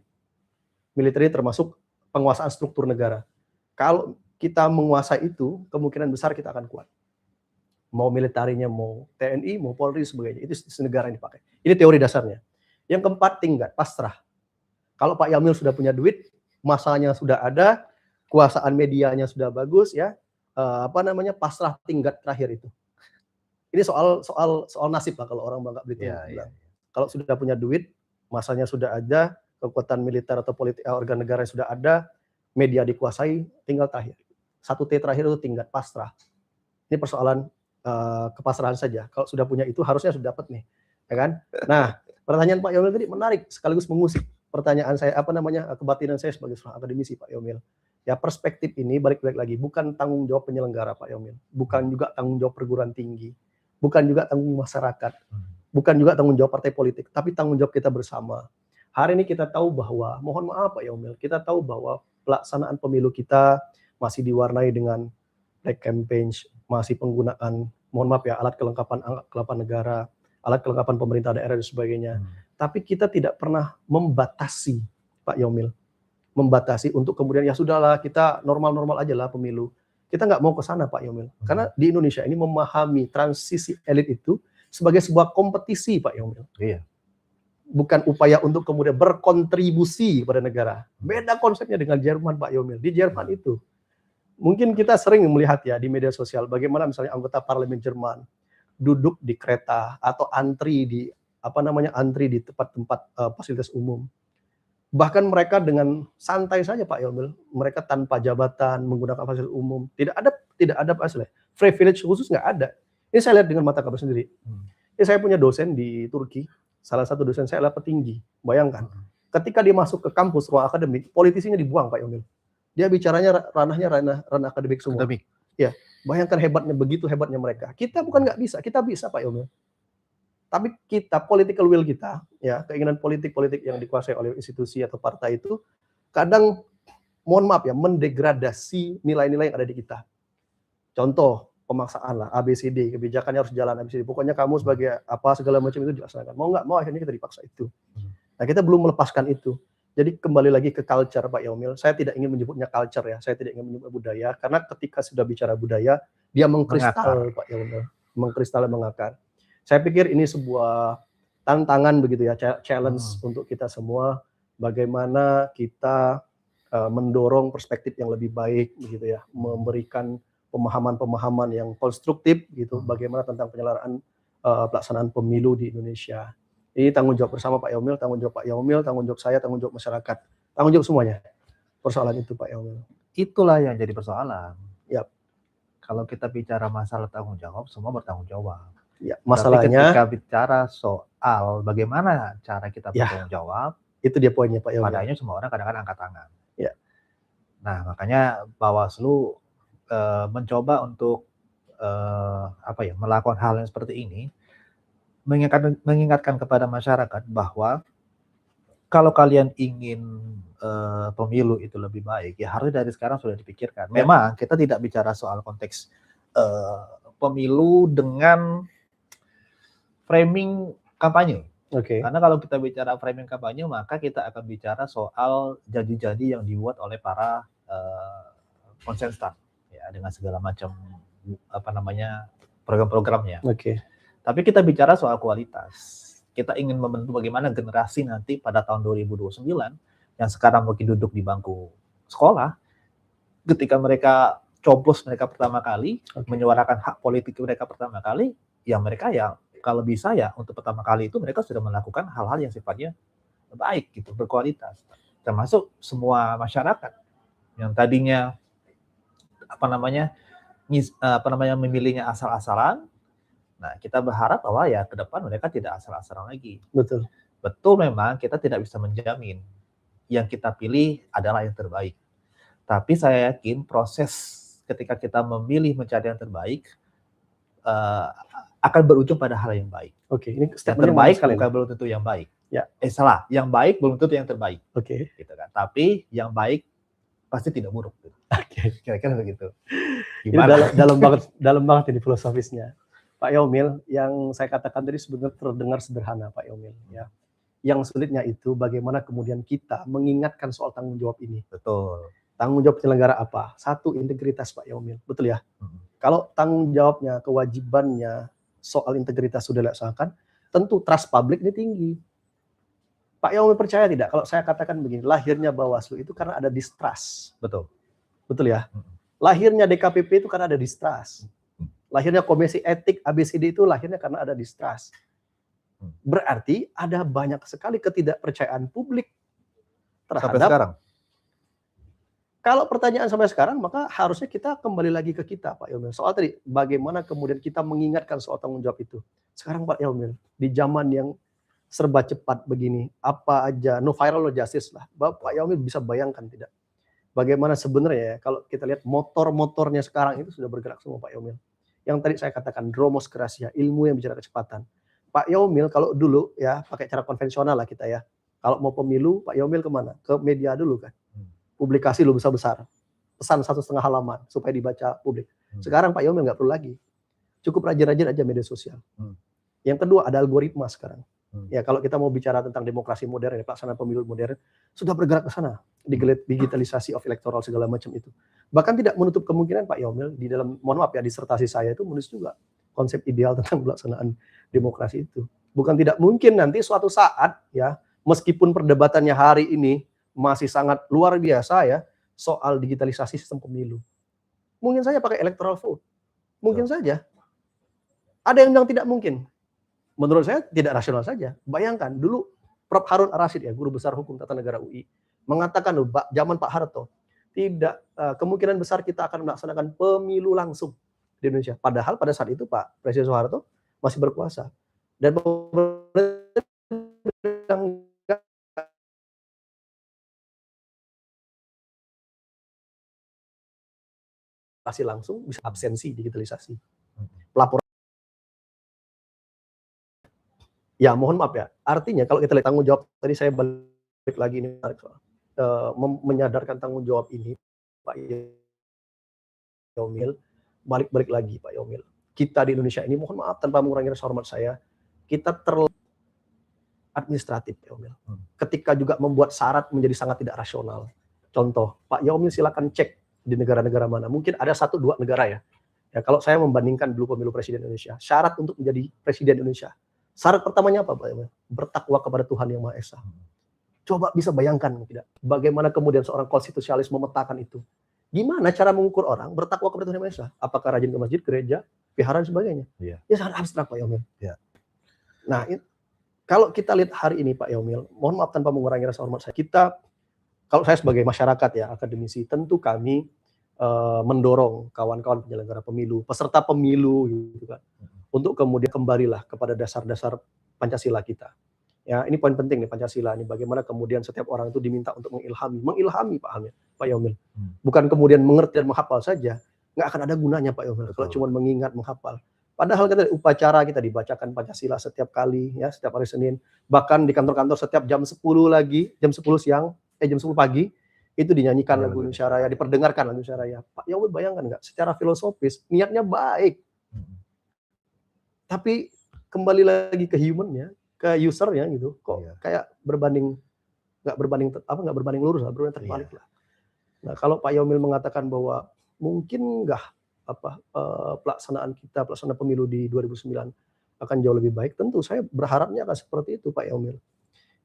Military termasuk penguasaan struktur negara. Kalau kita menguasai itu, kemungkinan besar kita akan kuat. Mau militernya, mau TNI, mau Polri, sebagainya. Itu negara yang dipakai. Ini teori dasarnya. Yang keempat, tingkat, pasrah. Kalau Pak Yamil sudah punya duit, masanya sudah ada, kuasaan medianya sudah bagus, ya. Pasrah tingkat terakhir itu. Ini soal nasib lah kalau orang Bangka Belitung bilang. Kalau sudah punya duit, masanya sudah ada, kekuatan militer atau politik organ negara sudah ada, media dikuasai, tinggal terakhir. 1T terakhir itu tingkat pasrah. Ini persoalan kepasrahan saja. Kalau sudah punya itu harusnya sudah dapat nih, ya kan? Nah, pertanyaan Pak Yomil tadi menarik sekaligus mengusik pertanyaan saya kebatinan saya sebagai seorang akademisi Pak Yomil. Ya perspektif ini balik lagi bukan tanggung jawab penyelenggara Pak Yomil, bukan juga tanggung jawab perguruan tinggi, bukan juga tanggung masyarakat, bukan juga tanggung jawab partai politik, tapi tanggung jawab kita bersama. Hari ini kita tahu bahwa, mohon maaf Pak Yomil, kita tahu bahwa pelaksanaan pemilu kita masih diwarnai dengan black campaign, masih penggunaan, mohon maaf ya, alat kelengkapan negara, alat kelengkapan pemerintah daerah dan sebagainya. Tapi kita tidak pernah membatasi, Pak Yomil, membatasi untuk kemudian ya sudahlah kita normal-normal aja lah pemilu. Kita nggak mau ke sana Pak Yomil. Karena di Indonesia ini memahami transisi elit itu sebagai sebuah kompetisi Pak Yomil. Iya. Bukan upaya untuk kemudian berkontribusi pada negara. Beda konsepnya dengan Jerman Pak Yomil. Di Jerman itu mungkin kita sering melihat ya di media sosial bagaimana misalnya anggota parlemen Jerman duduk di kereta atau antri di tempat-tempat fasilitas umum. Bahkan mereka dengan santai saja Pak Yomil, mereka tanpa jabatan menggunakan fasilitas umum, tidak ada privilege khusus, nggak ada. Ini saya lihat dengan mata kepala sendiri. Ini saya punya dosen di Turki, salah satu dosen saya adalah petinggi. Bayangkan, ketika dia masuk ke kampus ruang akademik, politisinya dibuang Pak Yomil. Dia bicaranya ranahnya ranah akademik semua. Ya, bayangkan begitu hebatnya mereka. Kita bukan nggak bisa, kita bisa Pak Yomil. Tapi kita, political will kita, ya keinginan politik yang dikuasai oleh institusi atau partai itu kadang, mohon maaf ya, mendegradasi nilai-nilai yang ada di kita. Contoh pemaksaan lah, ABCD, kebijakannya harus jalan ABCD. Pokoknya kamu sebagai apa segala macam itu dilaksanakan. Mau nggak mau akhirnya kita dipaksa itu. Nah kita belum melepaskan itu. Jadi kembali lagi ke culture Pak Yaumil. Saya tidak ingin menyebutnya culture ya. Saya tidak ingin menyebut budaya karena ketika sudah bicara budaya dia mengkristal Pak Yaumil, mengkristal dan mengakar. Saya pikir ini sebuah tantangan begitu ya, challenge untuk kita semua. Bagaimana kita mendorong perspektif yang lebih baik begitu ya, memberikan pemahaman-pemahaman yang konstruktif gitu, bagaimana tentang penyelenggaraan pelaksanaan pemilu di Indonesia. Ini tanggung jawab bersama Pak Yaumil, tanggung jawab Pak Yaumil, tanggung jawab saya, tanggung jawab masyarakat, tanggung jawab semuanya. Persoalan itu Pak Yaumil. Itulah yang jadi persoalan. Yap. Kalau kita bicara masalah tanggung jawab, semua bertanggung jawab. Ya, masalahnya tapi ketika bicara soal bagaimana cara kita bertanggung jawab, itu dia poinnya Pak Yaumil. Padahal semua orang kadang-kadang angkat tangan. Ya. Nah, makanya Bawaslu mencoba untuk melakukan hal yang seperti ini, mengingatkan kepada masyarakat bahwa kalau kalian ingin pemilu itu lebih baik, ya harus dari sekarang sudah dipikirkan. Memang kita tidak bicara soal konteks pemilu dengan framing kampanye. Karena kalau kita bicara framing kampanye, maka kita akan bicara soal janji-janji yang dibuat oleh para konsenstan, ya, dengan segala macam program-programnya. Tapi kita bicara soal kualitas. Kita ingin membentuk bagaimana generasi nanti pada tahun 2029 yang sekarang mungkin duduk di bangku sekolah, ketika mereka coblos mereka pertama kali, menyuarakan hak politik mereka pertama kali, ya mereka ya kalau bisa ya untuk pertama kali itu mereka sudah melakukan hal-hal yang sifatnya baik gitu, berkualitas. Termasuk semua masyarakat yang tadinya memilihnya asal-asalan. Nah, kita berharap bahwa ya ke depan mereka tidak asal-asalan lagi. Betul memang kita tidak bisa menjamin yang kita pilih adalah yang terbaik. Tapi saya yakin proses ketika kita memilih mencari yang terbaik akan berujung pada hal yang baik. Ini yang terbaik bukan belum tentu yang baik. Salah, yang baik belum tentu yang terbaik. Gitu kan. Tapi yang baik pasti tidak buruk. Kira-kira begitu. Gimana? Dalam banget ini filosofisnya. Pak Yaumil, yang saya katakan tadi sebenarnya terdengar sederhana Pak Yaumil. Ya. Yang sulitnya itu bagaimana kemudian kita mengingatkan soal tanggung jawab ini. Betul. Tanggung jawab penyelenggara apa? Satu, integritas Pak Yaumil. Betul ya? Kalau tanggung jawabnya, kewajibannya soal integritas sudah dilaksanakan, tentu trust publik ini tinggi. Pak Yaumil percaya tidak? Kalau saya katakan begini, lahirnya Bawaslu itu karena ada distrust. Betul ya? Lahirnya DKPP itu karena ada distrust. Lahirnya Komisi Etik ABCD itu lahirnya karena ada distrust. Berarti ada banyak sekali ketidakpercayaan publik terhadap. Sampai sekarang. Kalau pertanyaan sampai sekarang, maka harusnya kita kembali lagi ke kita, Pak Yaumil. Soal tadi, bagaimana kemudian kita mengingatkan soal tanggung jawab itu. Sekarang Pak Yaumil, di zaman yang serba cepat begini, apa aja, no viral no justice lah. Pak Yaumil bisa bayangkan tidak? Bagaimana sebenarnya ya, kalau kita lihat motor-motornya sekarang itu sudah bergerak semua Pak Yaumil. Yang tadi saya katakan, dromos kerasia, ilmu yang bicara kecepatan. Pak Yaumil kalau dulu ya, pakai cara konvensional lah kita ya. Kalau mau pemilu, Pak Yaumil kemana? Ke media dulu kan. Publikasi lu besar-besar. Pesan 1,5 halaman supaya dibaca publik. Sekarang Pak Yaumil nggak perlu lagi. Cukup rajin-rajin aja media sosial. Yang kedua ada algoritma sekarang. Ya kalau kita mau bicara tentang demokrasi modern, pelaksanaan pemilu modern, sudah bergerak ke sana. Digitalisasi of electoral segala macam itu. Bahkan tidak menutup kemungkinan Pak Yaumil di dalam, mohon maaf ya, disertasi saya itu menulis juga konsep ideal tentang pelaksanaan demokrasi itu. Bukan tidak mungkin nanti suatu saat ya, meskipun perdebatannya hari ini masih sangat luar biasa ya soal digitalisasi sistem pemilu. Mungkin saja pakai electoral vote. Mungkin saja. Ada yang bilang tidak mungkin. Menurut saya tidak rasional saja. Bayangkan dulu Prof. Harun Ar-Rasyid ya, guru besar hukum tata negara UI, mengatakan loh, zaman Pak Harto, tidak kemungkinan besar kita akan melaksanakan pemilu langsung di Indonesia. Padahal pada saat itu Pak Presiden Soeharto masih berkuasa. Dan pasti langsung bisa absensi digitalisasi. Pelaporan. Ya mohon maaf ya, artinya kalau kita lihat tanggung jawab, tadi saya balik lagi ini menyadarkan tanggung jawab ini Pak Yaumil, balik lagi Pak Yomil. Kita di Indonesia ini, mohon maaf tanpa mengurangi rasa hormat saya, kita terlalu administratif Pak Yomil. Ketika juga membuat syarat menjadi sangat tidak rasional. Contoh, Pak Yomil silakan cek di negara-negara mana. Mungkin ada 1-2 negara ya. Ya, kalau saya membandingkan dulu pemilu presiden Indonesia, syarat untuk menjadi presiden Indonesia, syarat pertamanya apa Pak Yomil? Bertakwa kepada Tuhan Yang Maha Esa. Coba bisa bayangkan tidak, bagaimana kemudian seorang konstitusionalis memetakan itu. Gimana cara mengukur orang bertakwa kepada Tuhan Yang Maha Esa? Apakah rajin ke masjid, gereja, vihara dan sebagainya? Ya sangat abstrak Pak Yomil. Nah, kalau kita lihat hari ini Pak Yomil, mohon maaf tanpa mengurangi rasa hormat saya, kalau saya sebagai masyarakat ya, akademisi, tentu kami mendorong kawan-kawan penyelenggara pemilu, peserta pemilu gitu kan, untuk kemudian kembalilah kepada dasar-dasar Pancasila kita. Ya, ini poin penting nih Pancasila ini, bagaimana kemudian setiap orang itu diminta untuk mengilhami Pak Yomil. Bukan kemudian mengerti dan menghafal saja, nggak akan ada gunanya Pak Yomil kalau cuma mengingat, menghafal. Padahal kita upacara kita dibacakan Pancasila setiap kali ya, setiap hari Senin, bahkan di kantor-kantor setiap jam 10 pagi itu dinyanyikan lagu Indonesia Raya, diperdengarkan lagu Indonesia Raya. Pak Yomil bayangkan nggak, secara filosofis niatnya baik, tapi kembali lagi ke humannya, ke usernya gitu, kok kayak nggak berbanding lurus lah, berbanding terbalik lah. Nah, kalau Pak Yomil mengatakan bahwa mungkin nggak pelaksanaan pemilu di 2009 akan jauh lebih baik, tentu saya berharapnya akan seperti itu Pak Yomil.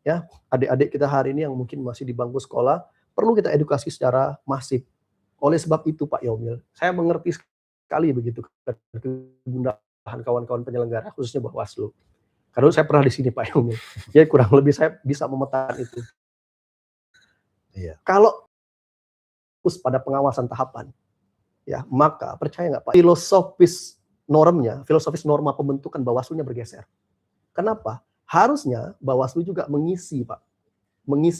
Ya, adik-adik kita hari ini yang mungkin masih di bangku sekolah, perlu kita edukasi secara masif. Oleh sebab itu Pak Yomil, saya mengerti sekali begitu kegundahan kawan-kawan penyelenggara, khususnya Bawaslu. Karena saya pernah di sini Pak Yomil, jadi kurang lebih saya bisa memetakan itu. Kalau fokus pada pengawasan tahapan, ya maka percaya nggak Pak, filosofis norma pembentukan Bawaslu-nya bergeser. Kenapa? Harusnya Bawaslu juga mengisi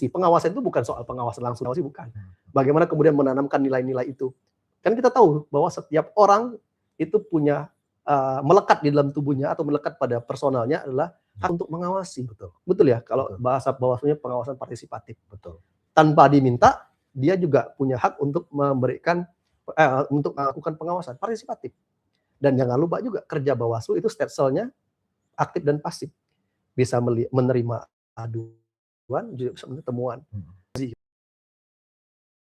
pengawasan itu, bukan soal pengawasan langsung, bukan. Bagaimana kemudian menanamkan nilai-nilai itu. Kan kita tahu bahwa setiap orang itu punya melekat di dalam tubuhnya atau melekat pada personalnya adalah hak untuk mengawasi. Betul ya, kalau bahasa Bawaslu-nya pengawasan partisipatif. Tanpa diminta, dia juga punya hak untuk memberikan untuk melakukan pengawasan partisipatif. Dan jangan lupa juga kerja Bawaslu itu state-nya aktif dan pasif. Bisa menerima aduan, juga bisa menerima temuan.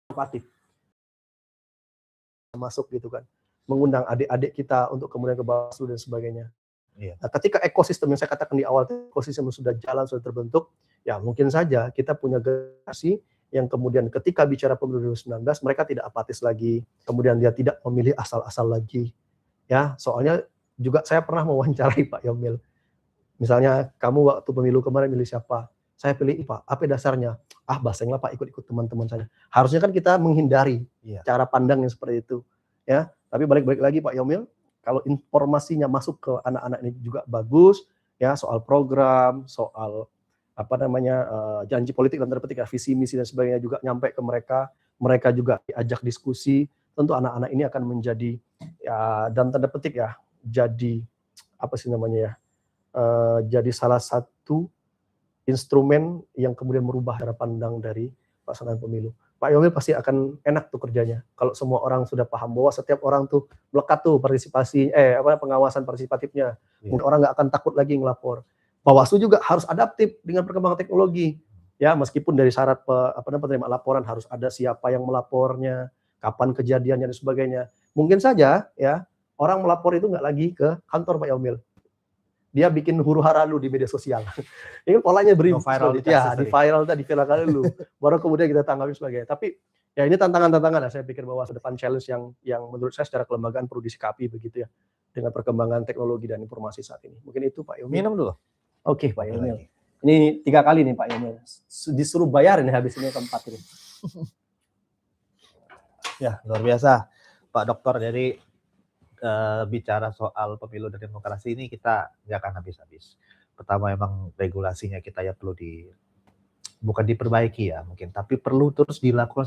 Partisipatif. Masuk gitu kan. Mengundang adik-adik kita untuk kemudian ke Bawaslu dan sebagainya. Nah, ketika ekosistem yang saya katakan di awal, ekosistem sudah jalan, sudah terbentuk, ya mungkin saja kita punya generasi yang kemudian ketika bicara pemilu 2019 mereka tidak apatis lagi, kemudian dia tidak memilih asal-asal lagi. Ya, soalnya juga saya pernah mewawancarai Pak Yomil. Misalnya kamu waktu pemilu kemarin milih siapa? Saya pilih Pak. Apa dasarnya? Basenglah Pak, ikut-ikut teman-teman saya. Harusnya kan kita menghindari cara pandang yang seperti itu. Ya, tapi balik lagi Pak Yomil, kalau informasinya masuk ke anak-anak ini juga bagus, ya soal program, soal janji politik dan tanda petik, visi misi dan sebagainya juga nyampe ke mereka juga diajak diskusi, tentu anak-anak ini akan menjadi dan tanda petik jadi jadi salah satu instrumen yang kemudian merubah cara pandang dari pelaksanaan pemilu. Pak Yomil pasti akan enak tuh kerjanya kalau semua orang sudah paham bahwa setiap orang tuh melekat tuh pengawasan partisipatifnya. Mungkin orang nggak akan takut lagi ngelapor. Bawaslu juga harus adaptif dengan perkembangan teknologi. Ya, meskipun dari syarat penerima laporan harus ada siapa yang melapornya, kapan kejadiannya dan sebagainya. Mungkin saja ya orang melapor itu nggak lagi ke kantor Pak Yomil. Dia bikin huru-hara dulu di media sosial. Ini polanya di viralkan dulu. Baru kemudian kita tanggapi sebagainya. Tapi ya ini tantangan-tantangan saya pikir bahwa depan challenge yang menurut saya secara kelembagaan perlu disikapi begitu ya dengan perkembangan teknologi dan informasi saat ini. Mungkin itu Pak Yomil. Minum dulu. Oke, Pak Yomil. Ini 3 kali nih Pak Yomil. Disuruh bayar ini habis ini keempat ini. Ya, luar biasa. Pak Dokter, dari bicara soal pemilu dan demokrasi ini kita nggak akan habis-habis. Pertama, memang regulasinya kita ya perlu bukan diperbaiki ya mungkin, tapi perlu terus dilakukan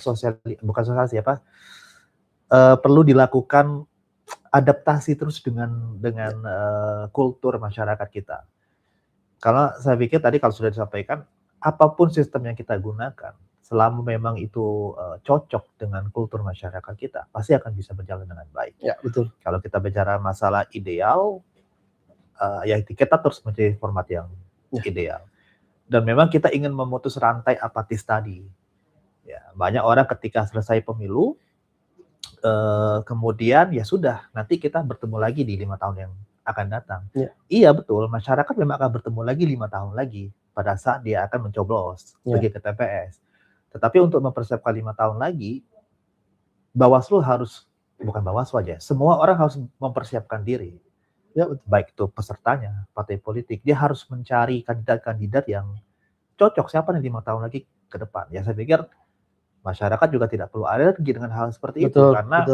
perlu dilakukan adaptasi terus dengan kultur masyarakat kita. Karena saya pikir tadi kalau sudah disampaikan, apapun sistem yang kita gunakan, selama memang itu cocok dengan kultur masyarakat kita, pasti akan bisa berjalan dengan baik. Ya, betul. Kalau kita bicara masalah ideal, ya kita terus mencari format yang ideal. Dan memang kita ingin memutus rantai apatis tadi. Ya, banyak orang ketika selesai pemilu, kemudian ya sudah, nanti kita bertemu lagi di 5 tahun yang akan datang. Ya. Iya betul, masyarakat memang akan bertemu lagi 5 tahun lagi pada saat dia akan mencoblos pergi ke TPS. Tetapi untuk mempersiapkan 5 tahun lagi, Bawaslu harus, bukan Bawaslu aja, semua orang harus mempersiapkan diri. Ya, baik itu pesertanya, partai politik, dia harus mencari kandidat-kandidat yang cocok siapa nih 5 tahun lagi ke depan. Ya saya pikir masyarakat juga tidak perlu alergi dengan hal seperti itu karena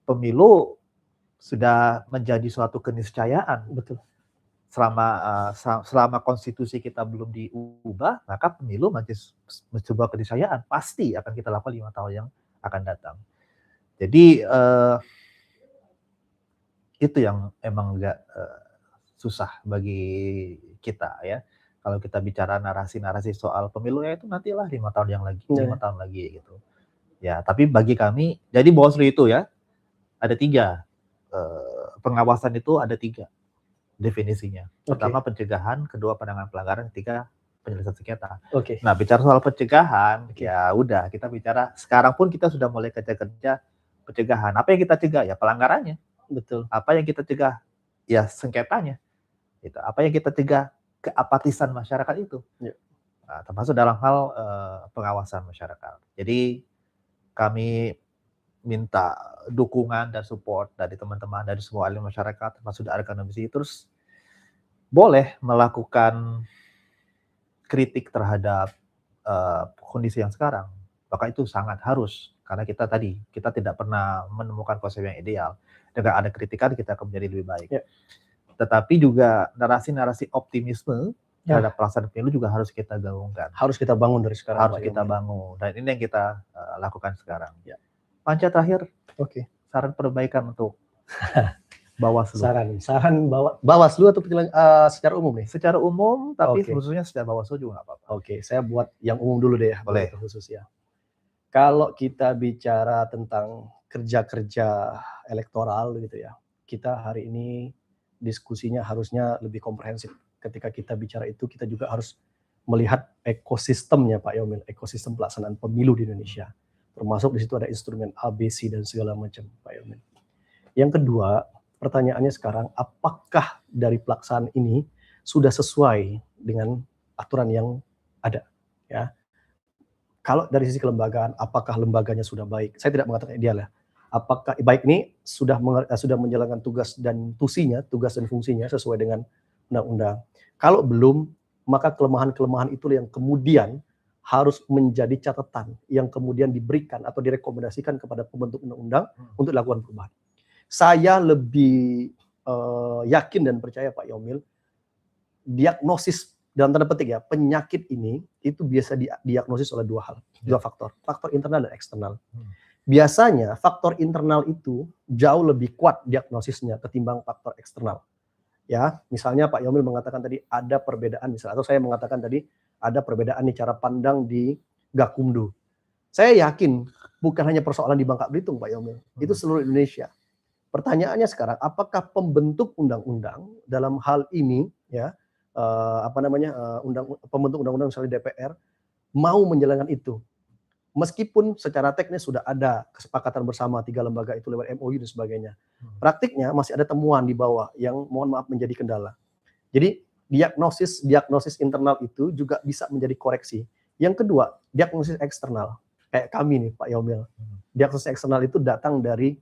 pemilu sudah menjadi suatu keniscayaan. Betul. Selama konstitusi kita belum diubah, maka pemilu menjadi sebuah keniscayaan. Pasti akan kita lakukan 5 tahun yang akan datang. Jadi itu yang emang agak susah bagi kita ya. Kalau kita bicara narasi-narasi soal pemilu ya itu nantilah 5 tahun yang lagi, 5 tahun lagi gitu. Ya, tapi bagi kami, jadi Bawaslu itu ya ada 3. Pengawasan itu ada 3 definisinya. Pertama pencegahan, kedua penanganan pelanggaran, ketiga penyelesaian sengketa. Nah, bicara soal pencegahan, ya udah kita bicara sekarang pun kita sudah mulai kerja pencegahan. Apa yang kita cegah? Ya pelanggarannya. Betul. Apa yang kita cegah? Ya sengketanya. Gitu. Apa yang kita cegah? Keapatisan masyarakat itu. Nah, termasuk dalam hal pengawasan masyarakat. Jadi kami minta dukungan dan support dari teman-teman dari semua elemen masyarakat, termasuk dari akademisi, terus boleh melakukan kritik terhadap kondisi yang sekarang. Maka itu sangat harus, karena kita tidak pernah menemukan konsep yang ideal. Dengan ada kritikan kita akan menjadi lebih baik. Tetapi juga narasi-narasi optimisme terhadap pelaksanaan pemilu juga harus kita gaungkan. Harus kita bangun dari sekarang. Harus kita bangun. Dan ini yang kita lakukan sekarang. Panca terakhir, saran perbaikan untuk Bawaslu. Saran Bawaslu atau secara umum nih? Secara umum, tapi khususnya secara Bawaslu juga nggak apa-apa. Saya buat yang umum dulu deh ya. Boleh. Khusus ya. Kalau kita bicara tentang kerja-kerja elektoral gitu ya, kita hari ini diskusinya harusnya lebih komprehensif. Ketika kita bicara itu, kita juga harus melihat ekosistemnya Pak Yomil, ekosistem pelaksanaan pemilu di Indonesia. Termasuk di situ ada instrumen ABC dan segala macam Pak Yomil. Yang kedua, pertanyaannya sekarang, apakah dari pelaksanaan ini sudah sesuai dengan aturan yang ada? Ya. Kalau dari sisi kelembagaan, apakah lembaganya sudah baik? Saya tidak mengatakan ideal ya. Apakah baik ini sudah menjalankan tugas dan fungsinya sesuai dengan undang-undang. Kalau belum, maka kelemahan-kelemahan itu yang kemudian harus menjadi catatan yang kemudian diberikan atau direkomendasikan kepada pembentuk undang-undang untuk dilakukan perubahan. Saya lebih yakin dan percaya Pak Yomil, diagnosis dalam tanda petik ya, penyakit ini itu biasa diagnosis oleh 2 hal, 2 faktor internal dan eksternal. Biasanya faktor internal itu jauh lebih kuat diagnosisnya ketimbang faktor eksternal. Ya, misalnya Pak Yomil mengatakan tadi ada perbedaan misalnya, atau saya mengatakan tadi ada perbedaan di cara pandang di Gakumdu. Saya yakin bukan hanya persoalan di Bangka Belitung Pak Yomil, itu seluruh Indonesia. Pertanyaannya sekarang, apakah pembentuk undang-undang dalam hal ini ya pembentuk undang-undang misalnya DPR mau menjalankan itu? Meskipun secara teknis sudah ada kesepakatan bersama 3 lembaga itu lewat MOU dan sebagainya. Praktiknya masih ada temuan di bawah yang mohon maaf menjadi kendala. Jadi diagnosis internal itu juga bisa menjadi koreksi. Yang kedua, diagnosis eksternal. Kayak kami nih Pak Yomil. Diagnosis eksternal itu datang dari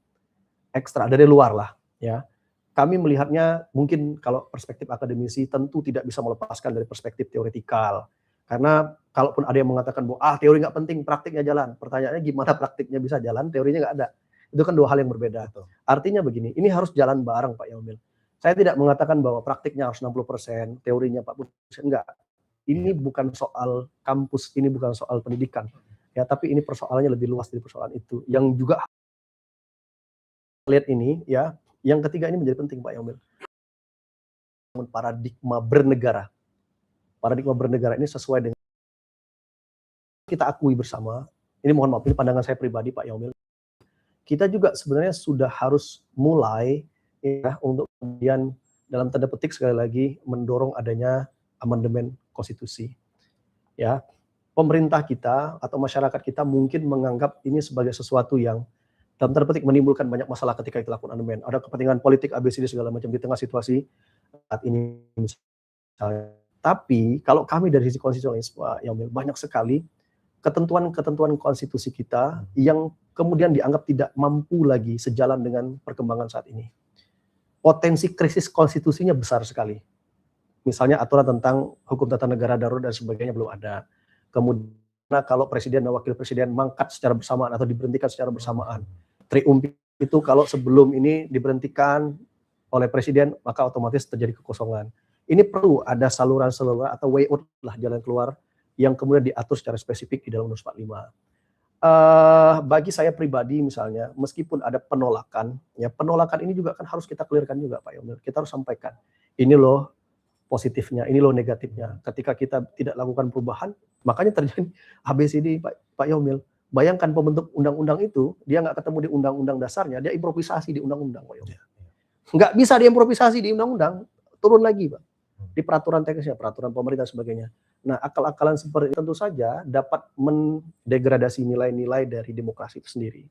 luar lah. Ya. Kami melihatnya mungkin kalau perspektif akademisi tentu tidak bisa melepaskan dari perspektif teoretikal. Karena kalaupun ada yang mengatakan bahwa teori nggak penting, praktiknya jalan. Pertanyaannya gimana praktiknya bisa jalan, teorinya nggak ada. Itu kan 2 hal yang berbeda. Artinya begini, ini harus jalan bareng Pak Yomil. Saya tidak mengatakan bahwa praktiknya harus 60%, teorinya 40%, enggak. Ini bukan soal kampus, ini bukan soal pendidikan. Ya, tapi ini persoalannya lebih luas dari persoalan itu. Yang juga lihat ini ya, yang ketiga ini menjadi penting Pak Yomil. Paradigma bernegara. Paradigma bernegara ini sesuai dengan kita akui bersama, ini mohon maaf, ini pandangan saya pribadi Pak Yaumil, kita juga sebenarnya sudah harus mulai ya untuk kemudian dalam tanda petik sekali lagi mendorong adanya amandemen konstitusi. Ya, pemerintah kita atau masyarakat kita mungkin menganggap ini sebagai sesuatu yang dalam tanda petik menimbulkan banyak masalah ketika itu lakukan amandemen. Ada kepentingan politik ABCD segala macam di tengah situasi saat ini misalnya. Tapi kalau kami dari sisi konstitusionalis Pak Yaumil, banyak sekali ketentuan-ketentuan konstitusi kita yang kemudian dianggap tidak mampu lagi sejalan dengan perkembangan saat ini. Potensi krisis konstitusinya besar sekali. Misalnya aturan tentang hukum tata negara darurat dan sebagainya belum ada. Kemudian kalau presiden dan wakil presiden mangkat secara bersamaan atau diberhentikan secara bersamaan. Triumvir itu kalau sebelum ini diberhentikan oleh presiden maka otomatis terjadi kekosongan. Ini perlu ada saluran-saluran atau way out lah, jalan keluar yang kemudian diatur secara spesifik di dalam Undang-Undang 45. Bagi saya pribadi misalnya, meskipun ada penolakan, ya penolakan ini juga kan harus kita clearkan juga Pak Yaumil. Kita harus sampaikan, ini loh positifnya, ini loh negatifnya. Ketika kita tidak lakukan perubahan, makanya terjadi ABCD Pak Yaumil. Bayangkan pembentuk undang-undang itu, dia nggak ketemu di undang-undang dasarnya, dia improvisasi di undang-undang Pak Yaumil. Nggak bisa diimprovisasi di undang-undang, turun lagi Pak. Di peraturan teknisnya, peraturan pemerintah dan sebagainya. Nah, akal-akalan seperti itu tentu saja dapat mendegradasi nilai-nilai dari demokrasi itu sendiri.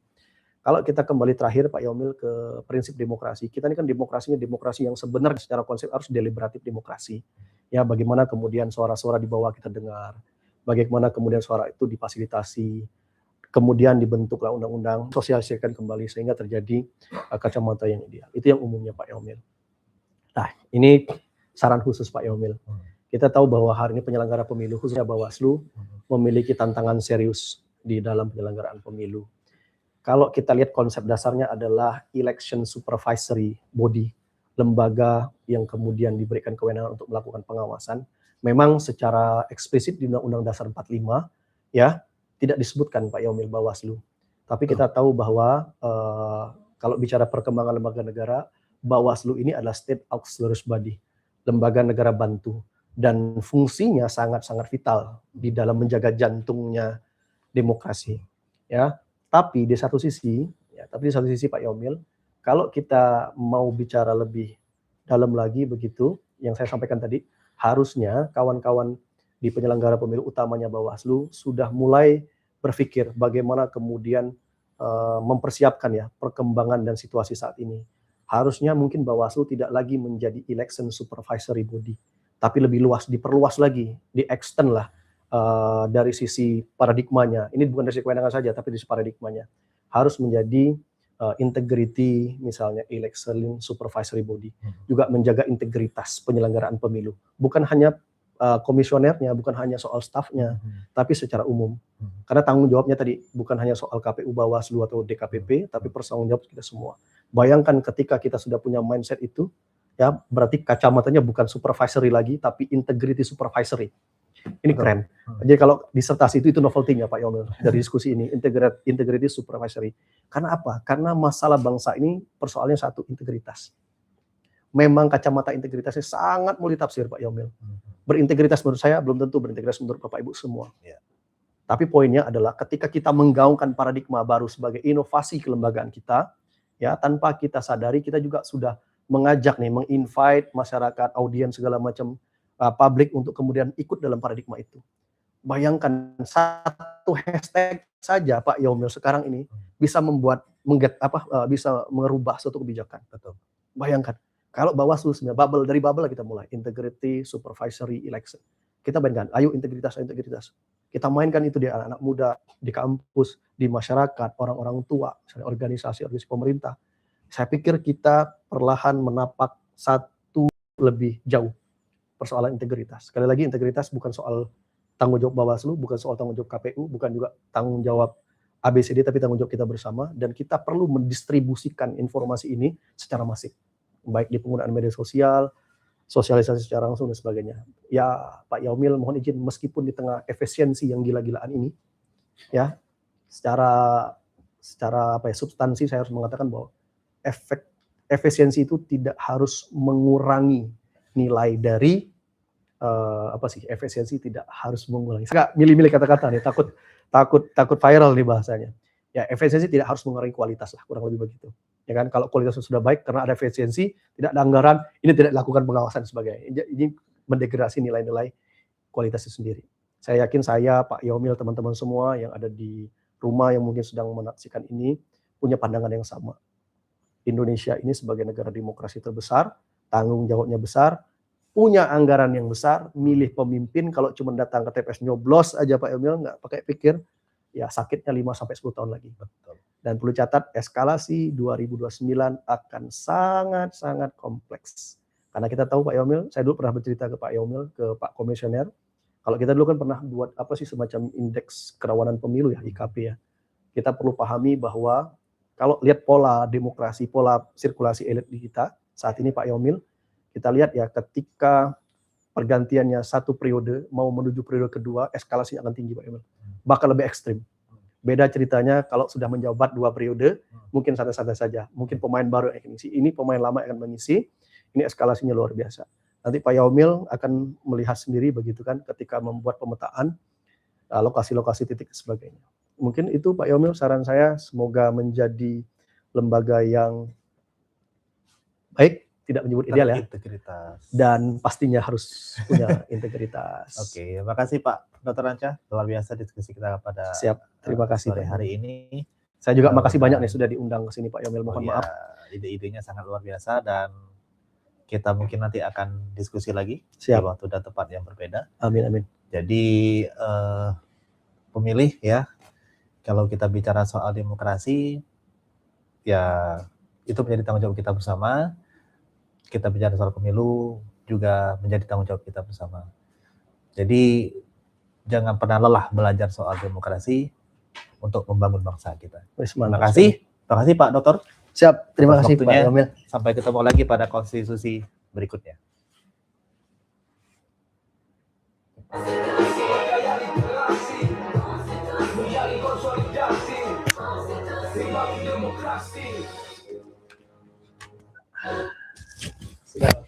Kalau kita kembali terakhir Pak Yaumil ke prinsip demokrasi, kita ini kan demokrasinya demokrasi yang sebenarnya secara konsep harus deliberatif demokrasi. Ya, bagaimana kemudian suara-suara di bawah kita dengar, bagaimana kemudian suara itu difasilitasi, kemudian dibentuklah undang-undang, sosialisasikan kembali sehingga terjadi kacamata yang ideal. Itu yang umumnya Pak Yaumil. Nah, ini saran khusus Pak Yaumil. Kita tahu bahwa hari ini penyelenggara pemilu, khususnya Bawaslu, memiliki tantangan serius di dalam penyelenggaraan pemilu. Kalau kita lihat konsep dasarnya adalah election supervisory body, lembaga yang kemudian diberikan kewenangan untuk melakukan pengawasan. Memang secara eksplisit di Undang-Undang Dasar 45, ya, tidak disebutkan Pak Yaumil Bawaslu. Tapi kita tahu bahwa kalau bicara perkembangan lembaga negara, Bawaslu ini adalah state auxiliary body, lembaga negara bantu, dan fungsinya sangat-sangat vital di dalam menjaga jantungnya demokrasi. Ya, tapi di satu sisi Pak Yaumil, kalau kita mau bicara lebih dalam lagi begitu, yang saya sampaikan tadi, harusnya kawan-kawan di penyelenggara pemilu utamanya Bawaslu sudah mulai berpikir bagaimana kemudian mempersiapkan ya perkembangan dan situasi saat ini. Harusnya mungkin Bawaslu tidak lagi menjadi election supervisory body, tapi lebih luas, diperluas lagi, di-extend lah dari sisi paradigmanya. Ini bukan dari sisi kewenangan saja, tapi dari sisi paradigmanya. Harus menjadi integrity, misalnya election supervisory body, juga menjaga integritas penyelenggaraan pemilu. Bukan hanya komisionernya, bukan hanya soal stafnya, tapi secara umum. Karena tanggung jawabnya tadi bukan hanya soal KPU, Bawaslu atau DKPP, tapi pertanggung jawab kita semua. Bayangkan ketika kita sudah punya mindset itu, ya berarti kacamatanya bukan supervisory lagi, tapi integrity supervisory. Ini keren. Jadi kalau disertasi itu novelty-nya Pak Yaumil dari diskusi ini, integrity supervisory. Karena apa? Karena masalah bangsa ini persoalannya satu, integritas. Memang kacamata integritasnya sangat multitafsir Pak Yaumil. Berintegritas menurut saya belum tentu berintegritas menurut Bapak Ibu semua. Ya. Tapi poinnya adalah ketika kita menggaungkan paradigma baru sebagai inovasi kelembagaan kita, ya tanpa kita sadari kita juga sudah mengajak nih, menginvite masyarakat, audiens segala macam publik untuk kemudian ikut dalam paradigma itu. Bayangkan satu hashtag saja Pak Yaumil sekarang ini bisa bisa merubah suatu kebijakan. Betul. Bayangkan. Kalau Bawaslu sebenarnya dari bubble kita mulai, integrity, supervisory, election. Kita mainkan, ayo integritas. Kita mainkan itu di anak-anak muda, di kampus, di masyarakat, orang-orang tua, misalnya organisasi pemerintah. Saya pikir kita perlahan menapak satu lebih jauh persoalan integritas. Sekali lagi integritas bukan soal tanggung jawab Bawaslu, bukan soal tanggung jawab KPU, bukan juga tanggung jawab ABCD, tapi tanggung jawab kita bersama. Dan kita perlu mendistribusikan informasi ini secara masif. Baik di penggunaan media sosial, sosialisasi secara langsung dan sebagainya. Ya Pak Yaumil mohon izin, meskipun di tengah efisiensi yang gila-gilaan ini, ya secara substansi saya harus mengatakan bahwa efisiensi itu tidak harus mengurangi nilai dari efisiensi tidak harus mengurangi. Saya milih-milih kata-kata nih, takut viral nih bahasanya. Ya, efisiensi tidak harus mengurangi kualitas lah, kurang lebih begitu. Ya kan, kalau kualitasnya sudah baik karena ada efisiensi, tidak ada anggaran, ini tidak dilakukan pengawasan sebagainya. Ini mendegradasi nilai-nilai kualitasnya sendiri. Saya yakin Pak Yomil, teman-teman semua yang ada di rumah yang mungkin sedang menyaksikan ini punya pandangan yang sama. Indonesia ini sebagai negara demokrasi terbesar, tanggung jawabnya besar, punya anggaran yang besar, milih pemimpin kalau cuma datang ke TPS nyoblos aja Pak Yomil, nggak pakai pikir, ya sakitnya 5-10 tahun lagi. Betul. Dan perlu catat, eskalasi 2029 akan sangat-sangat kompleks. Karena kita tahu Pak Yomil, saya dulu pernah bercerita ke Pak Yomil, ke Pak Komisioner, kalau kita dulu kan pernah buat semacam indeks kerawanan pemilu ya, IKP ya. Kita perlu pahami bahwa kalau lihat pola demokrasi, pola sirkulasi elit di kita saat ini Pak Yomil, kita lihat ya ketika pergantiannya satu periode mau menuju periode kedua, eskalasi akan tinggi Pak Yomil. Bahkan lebih ekstrim. Beda ceritanya kalau sudah menjabat 2 periode, mungkin santai-santai saja. Mungkin pemain baru yang akan mengisi, ini pemain lama yang akan mengisi, ini eskalasinya luar biasa. Nanti Pak Yomil akan melihat sendiri begitu kan ketika membuat pemetaan lokasi-lokasi titik dan sebagainya. Mungkin itu Pak Yomil saran saya, semoga menjadi lembaga yang baik, tidak menyebut ideal ya, integritas, dan pastinya harus punya integritas. Oke, makasih Pak Dr. Anca, luar biasa diskusi kita pada terima kasih sore Pak. Hari ini. Saya juga makasih banyak nih sudah diundang ke sini Pak Yomil, mohon maaf. Ide-idenya sangat luar biasa dan kita mungkin nanti akan diskusi lagi di waktu dan tempat yang berbeda. Amin. Jadi pemilih ya, kalau kita bicara soal demokrasi, ya itu menjadi tanggung jawab kita bersama. Kita bicara soal pemilu juga menjadi tanggung jawab kita bersama. Jadi jangan pernah lelah belajar soal demokrasi untuk membangun bangsa kita. Terima kasih Pak Dokter. Siap, terima kasih Pak Yomil. Sampai ketemu lagi pada konstitusi berikutnya.